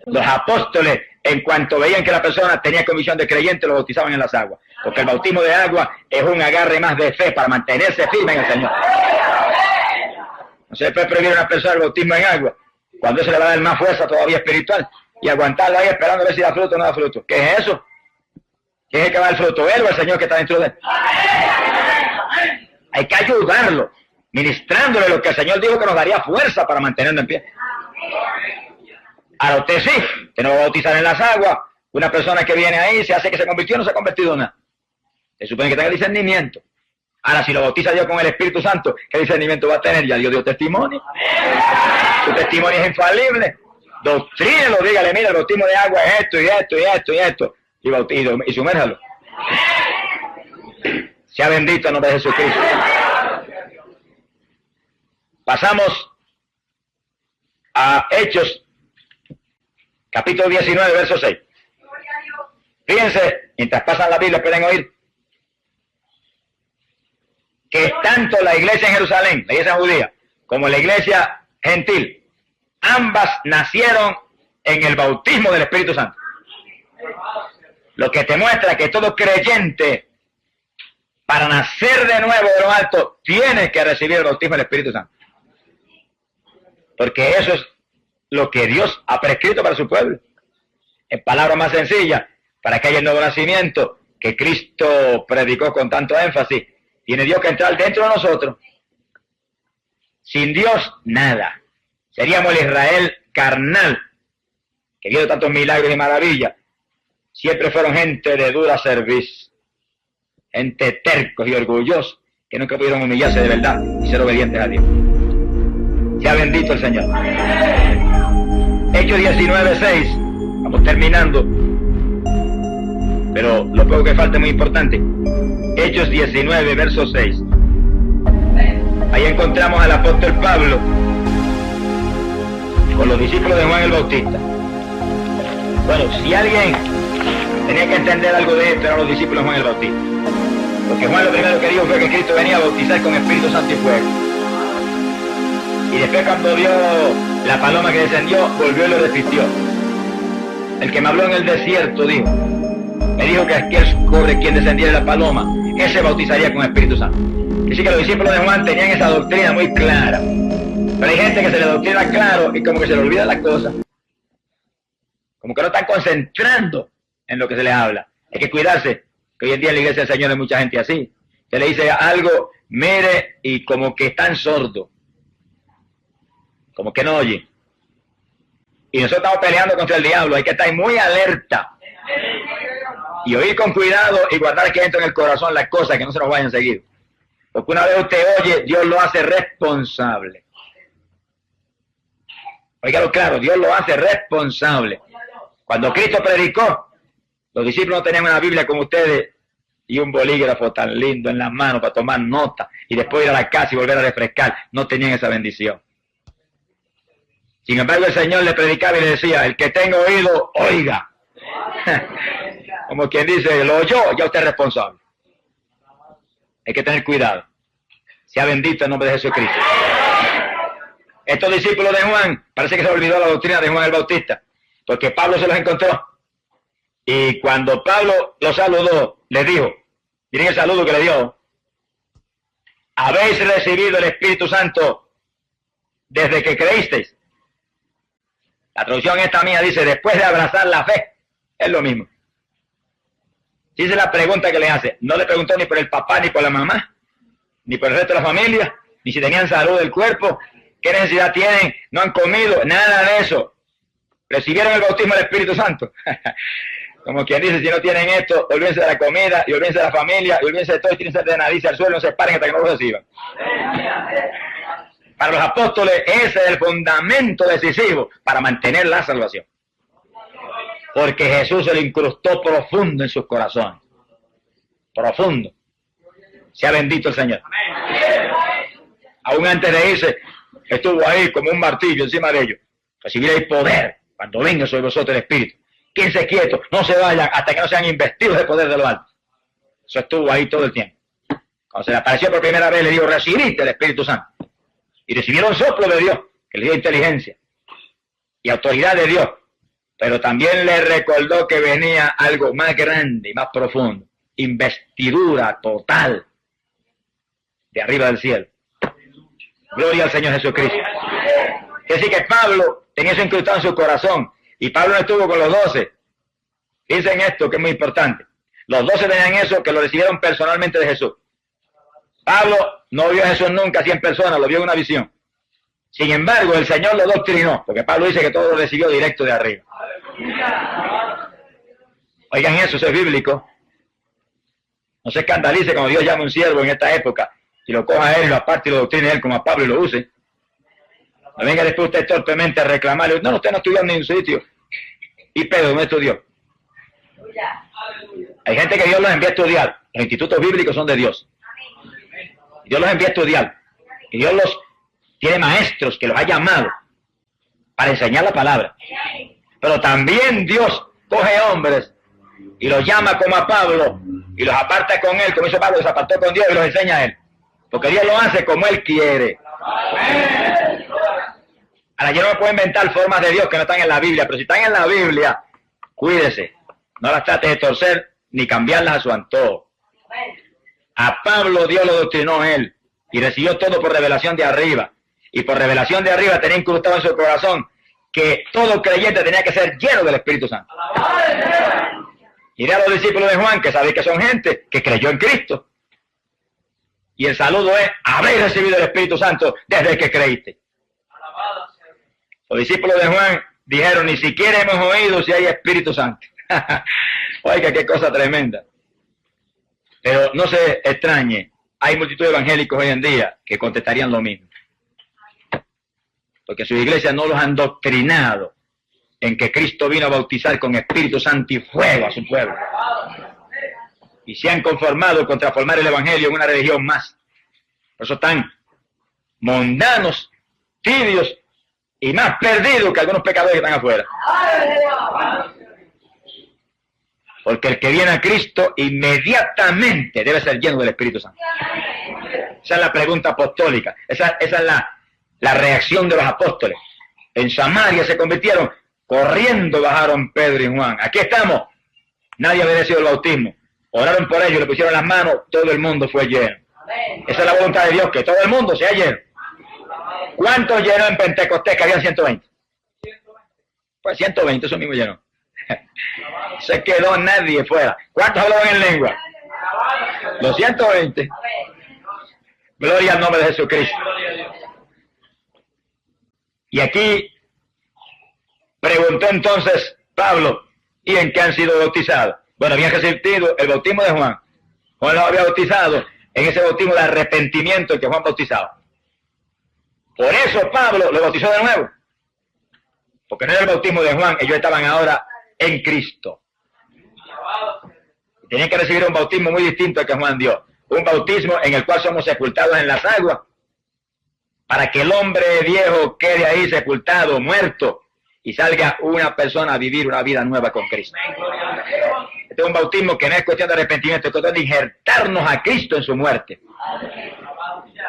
Los apóstoles, en cuanto veían que la persona tenía convicción de creyente, lo bautizaban en las aguas. Porque el bautismo de agua es un agarre más de fe para mantenerse firme en el Señor. No se puede prohibir a una persona el bautismo en agua, cuando se le va a dar más fuerza todavía espiritual, y aguantarla ahí esperando a ver si da fruto o no da fruto. ¿Qué es eso? ¿Quién es el que va al fruto? ¿Él o el Señor que está dentro de él? Hay que ayudarlo, ministrándole lo que el Señor dijo que nos daría fuerza para mantenerlo en pie. Ahora usted sí, que no va a bautizar en las aguas. Una persona que viene ahí se hace que se convirtió, no se ha convertido en nada. Se supone que tenga discernimiento. Ahora, si lo bautiza Dios con el Espíritu Santo, ¿qué discernimiento va a tener? Ya Dios dio testimonio. Su testimonio es infalible. Doctrínelo, dígale, mira, el bautismo de agua es esto y esto y esto y esto. Y sumérjalo. Sea bendito el nombre de Jesucristo. Pasamos a Hechos, capítulo 19, verso 6. Fíjense, mientras pasan la Biblia pueden oír que tanto la iglesia en Jerusalén, la iglesia judía, como la iglesia gentil, ambas nacieron en el bautismo del Espíritu Santo. Lo que te muestra que todo creyente, para nacer de nuevo de lo alto, tiene que recibir el bautismo del Espíritu Santo. Porque eso es lo que Dios ha prescrito para su pueblo. En palabras más sencillas, para que haya el nuevo nacimiento que Cristo predicó con tanto énfasis, tiene Dios que entrar dentro de nosotros. Sin Dios, nada. Seríamos el Israel carnal, que vio tantos milagros y maravillas. Siempre fueron gente de dura cerviz, gente tercos y orgullosos, que nunca pudieron humillarse de verdad y ser obedientes a Dios. Sea bendito el Señor. Hechos 19:6. Vamos terminando. Pero lo poco que falta es muy importante. Hechos 19, verso 6. Ahí encontramos al apóstol Pablo con los discípulos de Juan el Bautista. Bueno, si alguien tenía que entender algo de esto, eran los discípulos de Juan el Bautista. Porque Juan lo primero que dijo fue que Cristo venía a bautizar con Espíritu Santo y fuego. Y después cuando vio la paloma que descendió, volvió y lo repitió. El que me habló en el desierto dijo, me dijo que aquel sobre quien descendiera la paloma, ese bautizaría con Espíritu Santo. Así que los discípulos de Juan tenían esa doctrina muy clara. Pero hay gente que se le doctrina claro y como que se le olvida las cosas. Como que no están concentrando en lo que se les habla. Hay que cuidarse, que hoy en día en la iglesia del Señor hay mucha gente así. Que le dice algo, mire, y como que están sordos. Como que no oye. Y nosotros estamos peleando contra el diablo, hay que estar muy alerta. Y oír con cuidado y guardar que dentro en el corazón las cosas que no se nos vayan a seguir. Porque una vez usted oye, Dios lo hace responsable. Óigalo claro, Dios lo hace responsable. Cuando Cristo predicó, los discípulos no tenían una Biblia como ustedes y un bolígrafo tan lindo en las manos para tomar nota y después ir a la casa y volver a refrescar. No tenían esa bendición. Sin embargo, el Señor le predicaba y le decía, el que tenga oído, oiga. Como quien dice, lo oyó, ya usted es responsable. Hay que tener cuidado. Sea bendito el nombre de Jesucristo. Estos discípulos de Juan, parece que se olvidó la doctrina de Juan el Bautista, porque Pablo se los encontró. Y cuando Pablo los saludó, les dijo, miren el saludo que le dio, habéis recibido el Espíritu Santo desde que creísteis. La traducción esta mía dice, después de abrazar la fe, es lo mismo. Si esa es la pregunta que le hace, no le preguntó ni por el papá, ni por la mamá, ni por el resto de la familia, ni si tenían salud del cuerpo, qué necesidad tienen, no han comido, nada de eso. Recibieron el bautismo del Espíritu Santo. Como quien dice, si no tienen esto, olvídense de la comida, y olvídense de la familia, y olvídense de todo, y tírense de nariz al suelo, no se paren hasta que no lo reciban. Para los apóstoles, ese es el fundamento decisivo para mantener la salvación. Porque Jesús se lo incrustó profundo en sus corazones. Profundo. Sea bendito el Señor. Aún antes de irse, estuvo ahí como un martillo encima de ellos. Recibiréis poder cuando venga sobre vosotros el Espíritu. Quédense quietos, no se vayan hasta que no sean investidos de poder de lo alto. Eso estuvo ahí todo el tiempo. Cuando se le apareció por primera vez, le dijo, recibiste el Espíritu Santo. Y recibieron soplo de Dios, que le dio inteligencia y autoridad de Dios. Pero también le recordó que venía algo más grande y más profundo. Investidura total de arriba del cielo. Gloria al Señor Jesucristo. Es decir que Pablo tenía eso incrustado en su corazón. Y Pablo no estuvo con los 12. Dicen esto que es muy importante. Los 12 tenían eso, que lo recibieron personalmente de Jesús. Pablo no vio a Jesús nunca así en persona, lo vio en una visión. Sin embargo, el Señor lo doctrinó, porque Pablo dice que todo lo recibió directo de arriba. Oigan eso es bíblico. No se escandalice cuando Dios llama a un siervo en esta época y lo coja a él y lo aparte y lo doctrine a él como a Pablo y lo use. No venga después usted torpemente a reclamarle, no, usted no estudió en ningún sitio. Y Pedro no estudió. Hay gente que Dios los envía a estudiar. Los institutos bíblicos son de Dios. Dios los envía a estudiar. Y Dios los tiene maestros que los ha llamado para enseñar la palabra. Pero también Dios coge hombres y los llama como a Pablo y los aparta con él, como hizo Pablo, los apartó con Dios y los enseña a él. Porque Dios lo hace como él quiere. Ahora yo no me puedo inventar formas de Dios que no están en la Biblia, pero si están en la Biblia, cuídese. No las trate de torcer ni cambiarlas a su antojo. A Pablo Dios lo doctrinó él y recibió todo por revelación de arriba. Y por revelación de arriba tenía incrustado en su corazón que todo creyente tenía que ser lleno del Espíritu Santo. Iré a los discípulos de Juan, que sabéis que son gente que creyó en Cristo. Y el saludo es, habéis recibido el Espíritu Santo desde que creíste. Los discípulos de Juan dijeron, ni siquiera hemos oído si hay Espíritu Santo. Oiga, qué cosa tremenda. Pero no se extrañe, hay multitud de evangélicos hoy en día que contestarían lo mismo. Porque sus iglesias no los han doctrinado en que Cristo vino a bautizar con Espíritu Santo y fuego a su pueblo. Y se han conformado con transformar el evangelio en una religión más. Por eso están mundanos, tibios y más perdidos que algunos pecadores que están afuera. Porque el que viene a Cristo inmediatamente debe ser lleno del Espíritu Santo. Esa es la pregunta apostólica. Esa es la reacción de los apóstoles. En Samaria se convirtieron, corriendo bajaron Pedro y Juan. Aquí estamos. Nadie había recibido el bautismo. Oraron por ellos, le pusieron las manos, todo el mundo fue lleno. Esa es la voluntad de Dios, que todo el mundo sea lleno. ¿Cuántos llenó en Pentecostés? Que habían 120. Pues 120, eso mismo llenó. Se quedó nadie fuera. ¿Cuántos hablaban en lengua? Los 120. Gloria al nombre de Jesucristo. Y aquí preguntó entonces Pablo, ¿y en qué han sido bautizados? Bueno, habían recibido el bautismo de Juan. Juan los había bautizado en ese bautismo de arrepentimiento en que Juan bautizaba. Por eso Pablo lo bautizó de nuevo. Porque no era el bautismo de Juan, ellos estaban ahora en Cristo. Y tenían que recibir un bautismo muy distinto al que Juan dio. Un bautismo en el cual somos sepultados en las aguas, para que el hombre viejo quede ahí sepultado, muerto, y salga una persona a vivir una vida nueva con Cristo. Este es un bautismo que no es cuestión de arrepentimiento, es cuestión de injertarnos a Cristo en su muerte.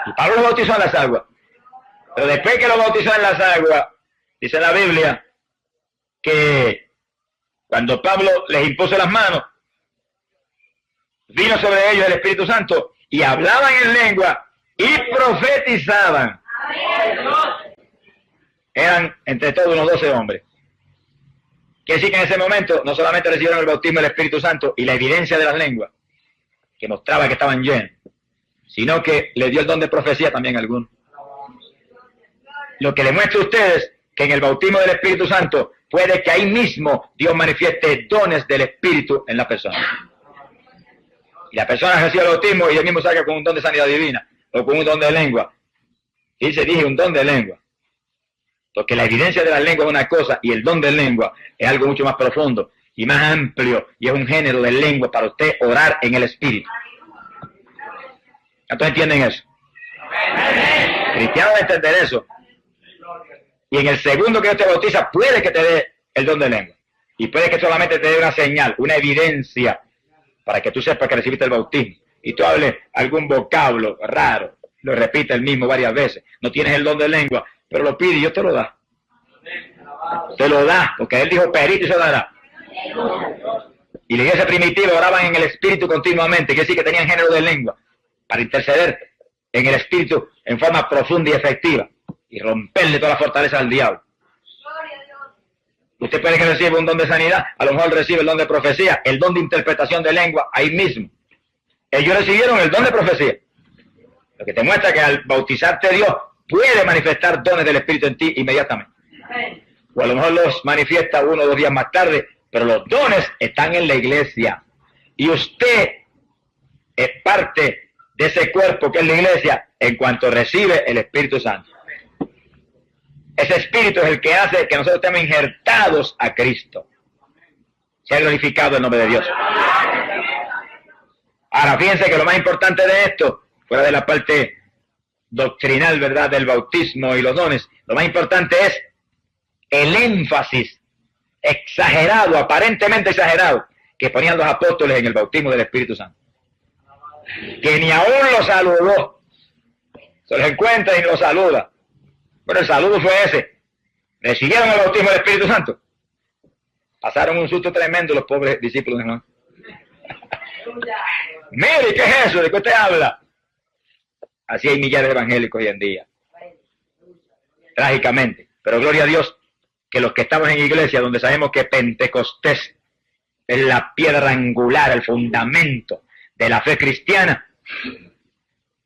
Y Pablo lo bautizó en las aguas. Pero después que lo bautizó en las aguas, dice la Biblia, que cuando Pablo les impuso las manos, vino sobre ellos el Espíritu Santo y hablaban en lengua y profetizaban. Eran entre todos unos 12 hombres. Quiere decir que en ese momento no solamente recibieron el bautismo del Espíritu Santo y la evidencia de las lenguas, que mostraba que estaban llenos, sino que le dio el don de profecía también a algunos. Lo que le muestra a ustedes que en el bautismo del Espíritu Santo puede que ahí mismo Dios manifieste dones del Espíritu en la persona. Y la persona recibe el bautismo y él mismo salga con un don de sanidad divina o con un don de lengua. Y dije un don de lengua. Porque la evidencia de la lengua es una cosa y el don de lengua es algo mucho más profundo y más amplio y es un género de lengua para usted orar en el Espíritu. ¿Cuántos entienden eso? Cristianos deben entender eso. Y en el segundo que Dios te bautiza, puede que te dé el don de lengua. Y puede que solamente te dé una señal, una evidencia, para que tú sepas que recibiste el bautismo. Y tú hables algún vocablo raro, lo repite el mismo varias veces. No tienes el don de lengua, pero lo pide y Dios te lo da. Te lo da, porque Él dijo, pedid y se dará. Y la iglesia primitiva oraban en el Espíritu continuamente, quiere decir que tenían género de lengua, para interceder en el Espíritu en forma profunda y efectiva. Y romperle toda la fortaleza al diablo. Usted puede que reciba un don de sanidad, a lo mejor recibe el don de profecía, el don de interpretación de lengua, ahí mismo. Ellos recibieron el don de profecía. Lo que te muestra que al bautizarte Dios puede manifestar dones del Espíritu en ti inmediatamente. O a lo mejor los manifiesta 1 o 2 días más tarde, pero los dones están en la iglesia. Y usted es parte de ese cuerpo que es la iglesia en cuanto recibe el Espíritu Santo. Ese Espíritu es el que hace que nosotros estemos injertados a Cristo. Se ha glorificado el nombre de Dios. Ahora, fíjense que lo más importante de esto, fuera de la parte doctrinal, ¿verdad?, del bautismo y los dones, lo más importante es el énfasis exagerado, aparentemente exagerado, que ponían los apóstoles en el bautismo del Espíritu Santo. Que ni aún los saludó. Se los encuentra y los saluda. Bueno, el saludo fue ese. Recibieron el bautismo del Espíritu Santo. Pasaron un susto tremendo los pobres discípulos, ¿no? Mire, ¿qué es eso? ¿De qué usted habla? Así hay millares de evangélicos hoy en día. Trágicamente. Pero gloria a Dios que los que estamos en iglesia, donde sabemos que Pentecostés es la piedra angular, el fundamento de la fe cristiana,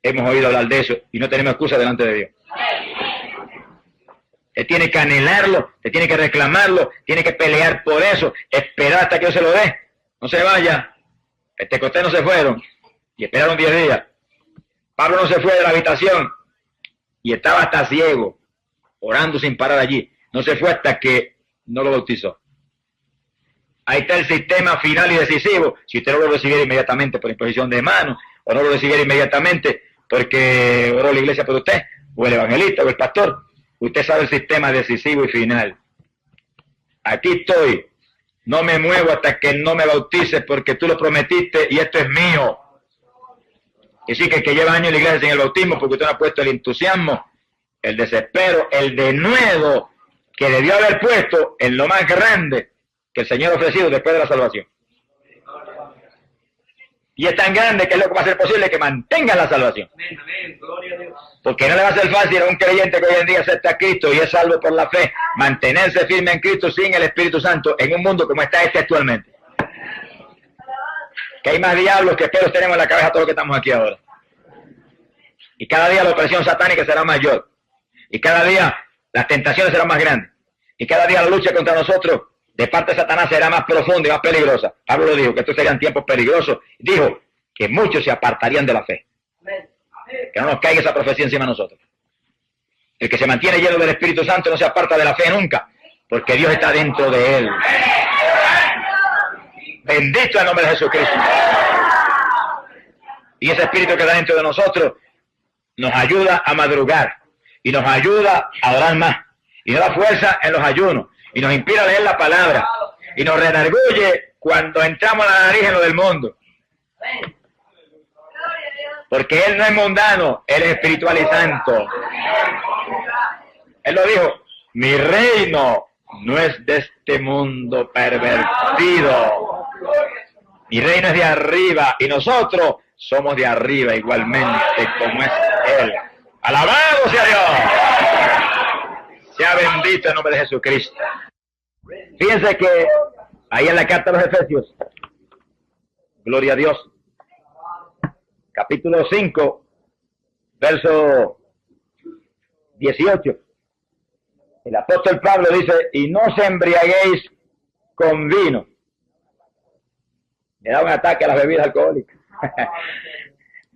hemos oído hablar de eso y no tenemos excusa delante de Dios. Te tiene que anhelarlo, te tiene que reclamarlo, tiene que pelear por eso, esperar hasta que Dios se lo dé. No se vaya. Pentecostés no se fueron y esperaron 10 días. Pablo no se fue de la habitación y estaba hasta ciego, orando sin parar allí. No se fue hasta que no lo bautizó. Ahí está el sistema final y decisivo. Si usted no lo recibiera inmediatamente por imposición de manos, o no lo recibiera inmediatamente porque oró la iglesia por usted, o el evangelista, o el pastor, usted sabe el sistema decisivo y final. Aquí estoy. No me muevo hasta que no me bautices porque tú lo prometiste y esto es mío. Y sí que el que lleva años en la iglesia sin el bautismo porque usted no ha puesto el entusiasmo, el desespero, el denuedo que debió haber puesto en lo más grande que el Señor ha ofrecido después de la salvación. Y es tan grande que es lo que va a ser posible que mantenga la salvación. Porque no le va a ser fácil a un creyente que hoy en día acepta a Cristo y es salvo por la fe, mantenerse firme en Cristo sin el Espíritu Santo en un mundo como está este actualmente. Que hay más diablos que pelos tenemos en la cabeza todos los que estamos aquí ahora. Y cada día la opresión satánica será mayor. Y cada día las tentaciones serán más grandes. Y cada día la lucha contra nosotros de parte de Satanás será más profunda y más peligrosa. Pablo lo dijo, que estos serían tiempos peligrosos. Dijo que muchos se apartarían de la fe. Que no nos caiga esa profecía encima de nosotros. El que se mantiene lleno del Espíritu Santo no se aparta de la fe nunca, porque Dios está dentro de él. Bendito el nombre de Jesucristo. Y ese Espíritu que está dentro de nosotros nos ayuda a madrugar y nos ayuda a orar más y nos da fuerza en los ayunos y nos impide a leer la palabra y nos redarguye cuando entramos a la nariz en lo del mundo. Porque Él no es mundano, Él es espiritual y santo. Él lo dijo, mi reino no es de este mundo pervertido. Mi reino es de arriba y nosotros somos de arriba igualmente como es Él. ¡Alabado sea Dios! Sea bendito el nombre de Jesucristo. Fíjense que ahí en la carta a los Efesios, gloria a Dios, capítulo 5, verso 18, el apóstol Pablo dice, y no os embriaguéis con vino. Me da un ataque a las bebidas alcohólicas,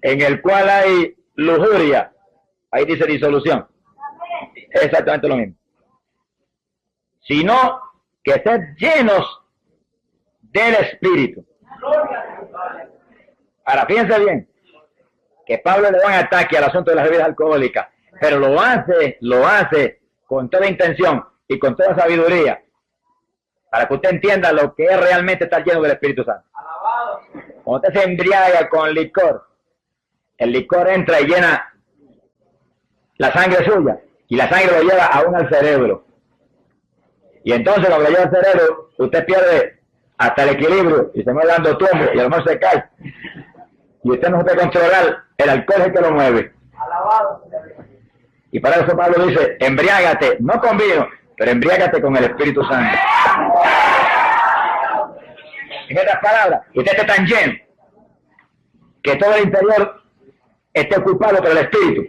en el cual hay lujuria, ahí dice disolución, es exactamente lo mismo, sino que sed llenos del Espíritu. Ahora, fíjense bien, que Pablo le da un ataque al asunto de las bebidas alcohólicas, pero lo hace con toda intención y con toda sabiduría, para que usted entienda lo que es realmente estar lleno del Espíritu Santo. Cuando usted se embriaga con licor, el licor entra y llena la sangre suya, y la sangre lo lleva aún al cerebro. Y entonces cuando lo lleva al cerebro, usted pierde hasta el equilibrio, y se mueve dando tumbo, y a lo mejor se cae. Y usted no se puede controlar, el alcohol es el que lo mueve. Y para eso Pablo dice, embriágate, no con vino, pero embriágate con el Espíritu Santo. En otras palabras, usted esté tan lleno que todo el interior esté ocupado por el Espíritu.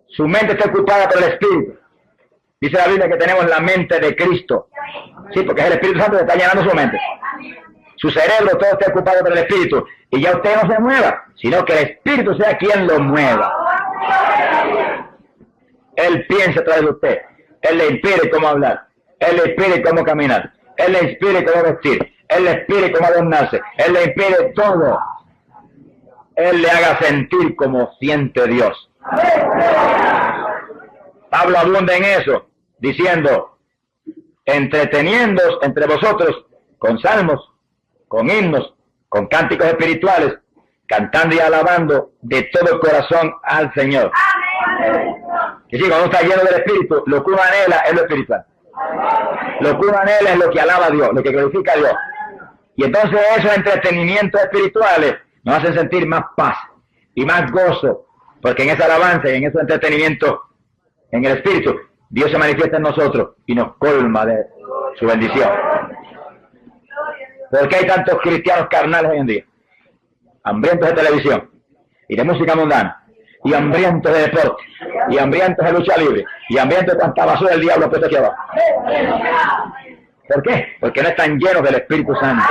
Su mente está ocupada por el Espíritu. Dice la Biblia que tenemos la mente de Cristo. Sí, porque es el Espíritu Santo que está llenando su mente. Su cerebro todo está ocupado por el Espíritu. Y ya usted no se mueva, sino que el Espíritu sea quien lo mueva. Él piensa a través de usted. Él le inspire cómo hablar. Él le inspire cómo caminar. Él le inspire cómo vestir. Él le inspire cómo adornarse. Él le inspire todo. Él le haga sentir como siente Dios. Pablo abunda en eso, diciendo, entreteniéndoos entre vosotros con salmos, con himnos, con cánticos espirituales, cantando y alabando de todo el corazón al Señor. Y sí, cuando uno está lleno del Espíritu, lo que uno anhela es lo espiritual. Lo que uno anhela es lo que alaba a Dios, lo que glorifica a Dios. Y entonces esos entretenimientos espirituales nos hacen sentir más paz y más gozo, porque en esa alabanza y en esos entretenimientos en el Espíritu, Dios se manifiesta en nosotros y nos colma de su bendición. ¿Por qué hay tantos cristianos carnales hoy en día? Hambrientos de televisión y de música mundana, y hambrientos de deporte, y hambrientos de lucha libre, y hambrientos de tanta basura del diablo puesta aquí abajo. ¿Por qué? Porque no están llenos del Espíritu Santo.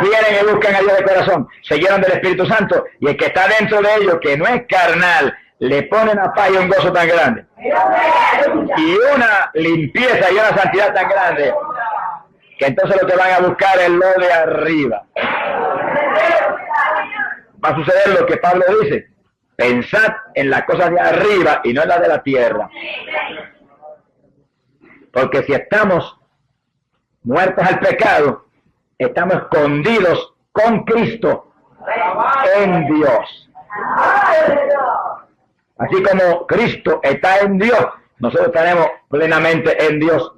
Vienen y buscan a Dios de corazón, se llenan del Espíritu Santo, y el que está dentro de ellos, que no es carnal, le ponen a paz y un gozo tan grande, y una limpieza y una santidad tan grande, que entonces lo que van a buscar es lo de arriba. Va a suceder lo que Pablo dice: pensad en las cosas de arriba y no en las de la tierra. Porque si estamos muertos al pecado, estamos escondidos con Cristo en Dios. Así como Cristo está en Dios, nosotros estaremos plenamente en Dios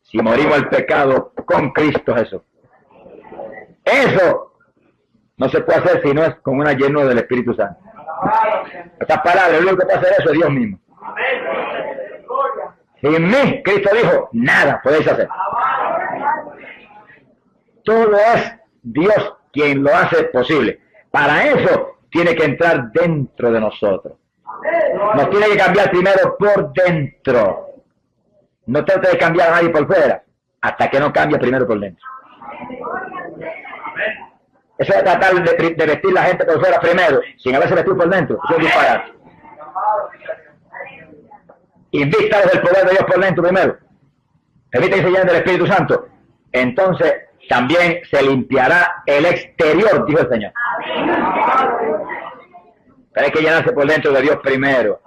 si morimos al pecado con Cristo Jesús. Eso no se puede hacer si no es con una llenura del Espíritu Santo. Estas palabras, el único que puede hacer eso es Dios mismo. Sin mí, Cristo dijo, nada podéis hacer. Todo es Dios quien lo hace posible. Para eso tiene que entrar dentro de nosotros. Nos tiene que cambiar primero por dentro. No trate de cambiar a nadie por fuera, hasta que no cambie primero por dentro. Eso de tratar de vestir la gente por fuera primero, sin haberse vestido por dentro, eso es disparate. Invístalos del poder de Dios por dentro primero. Permite que se llenen del Espíritu Santo. Entonces también se limpiará el exterior, dijo el Señor. Pero hay que llenarse por dentro de Dios primero.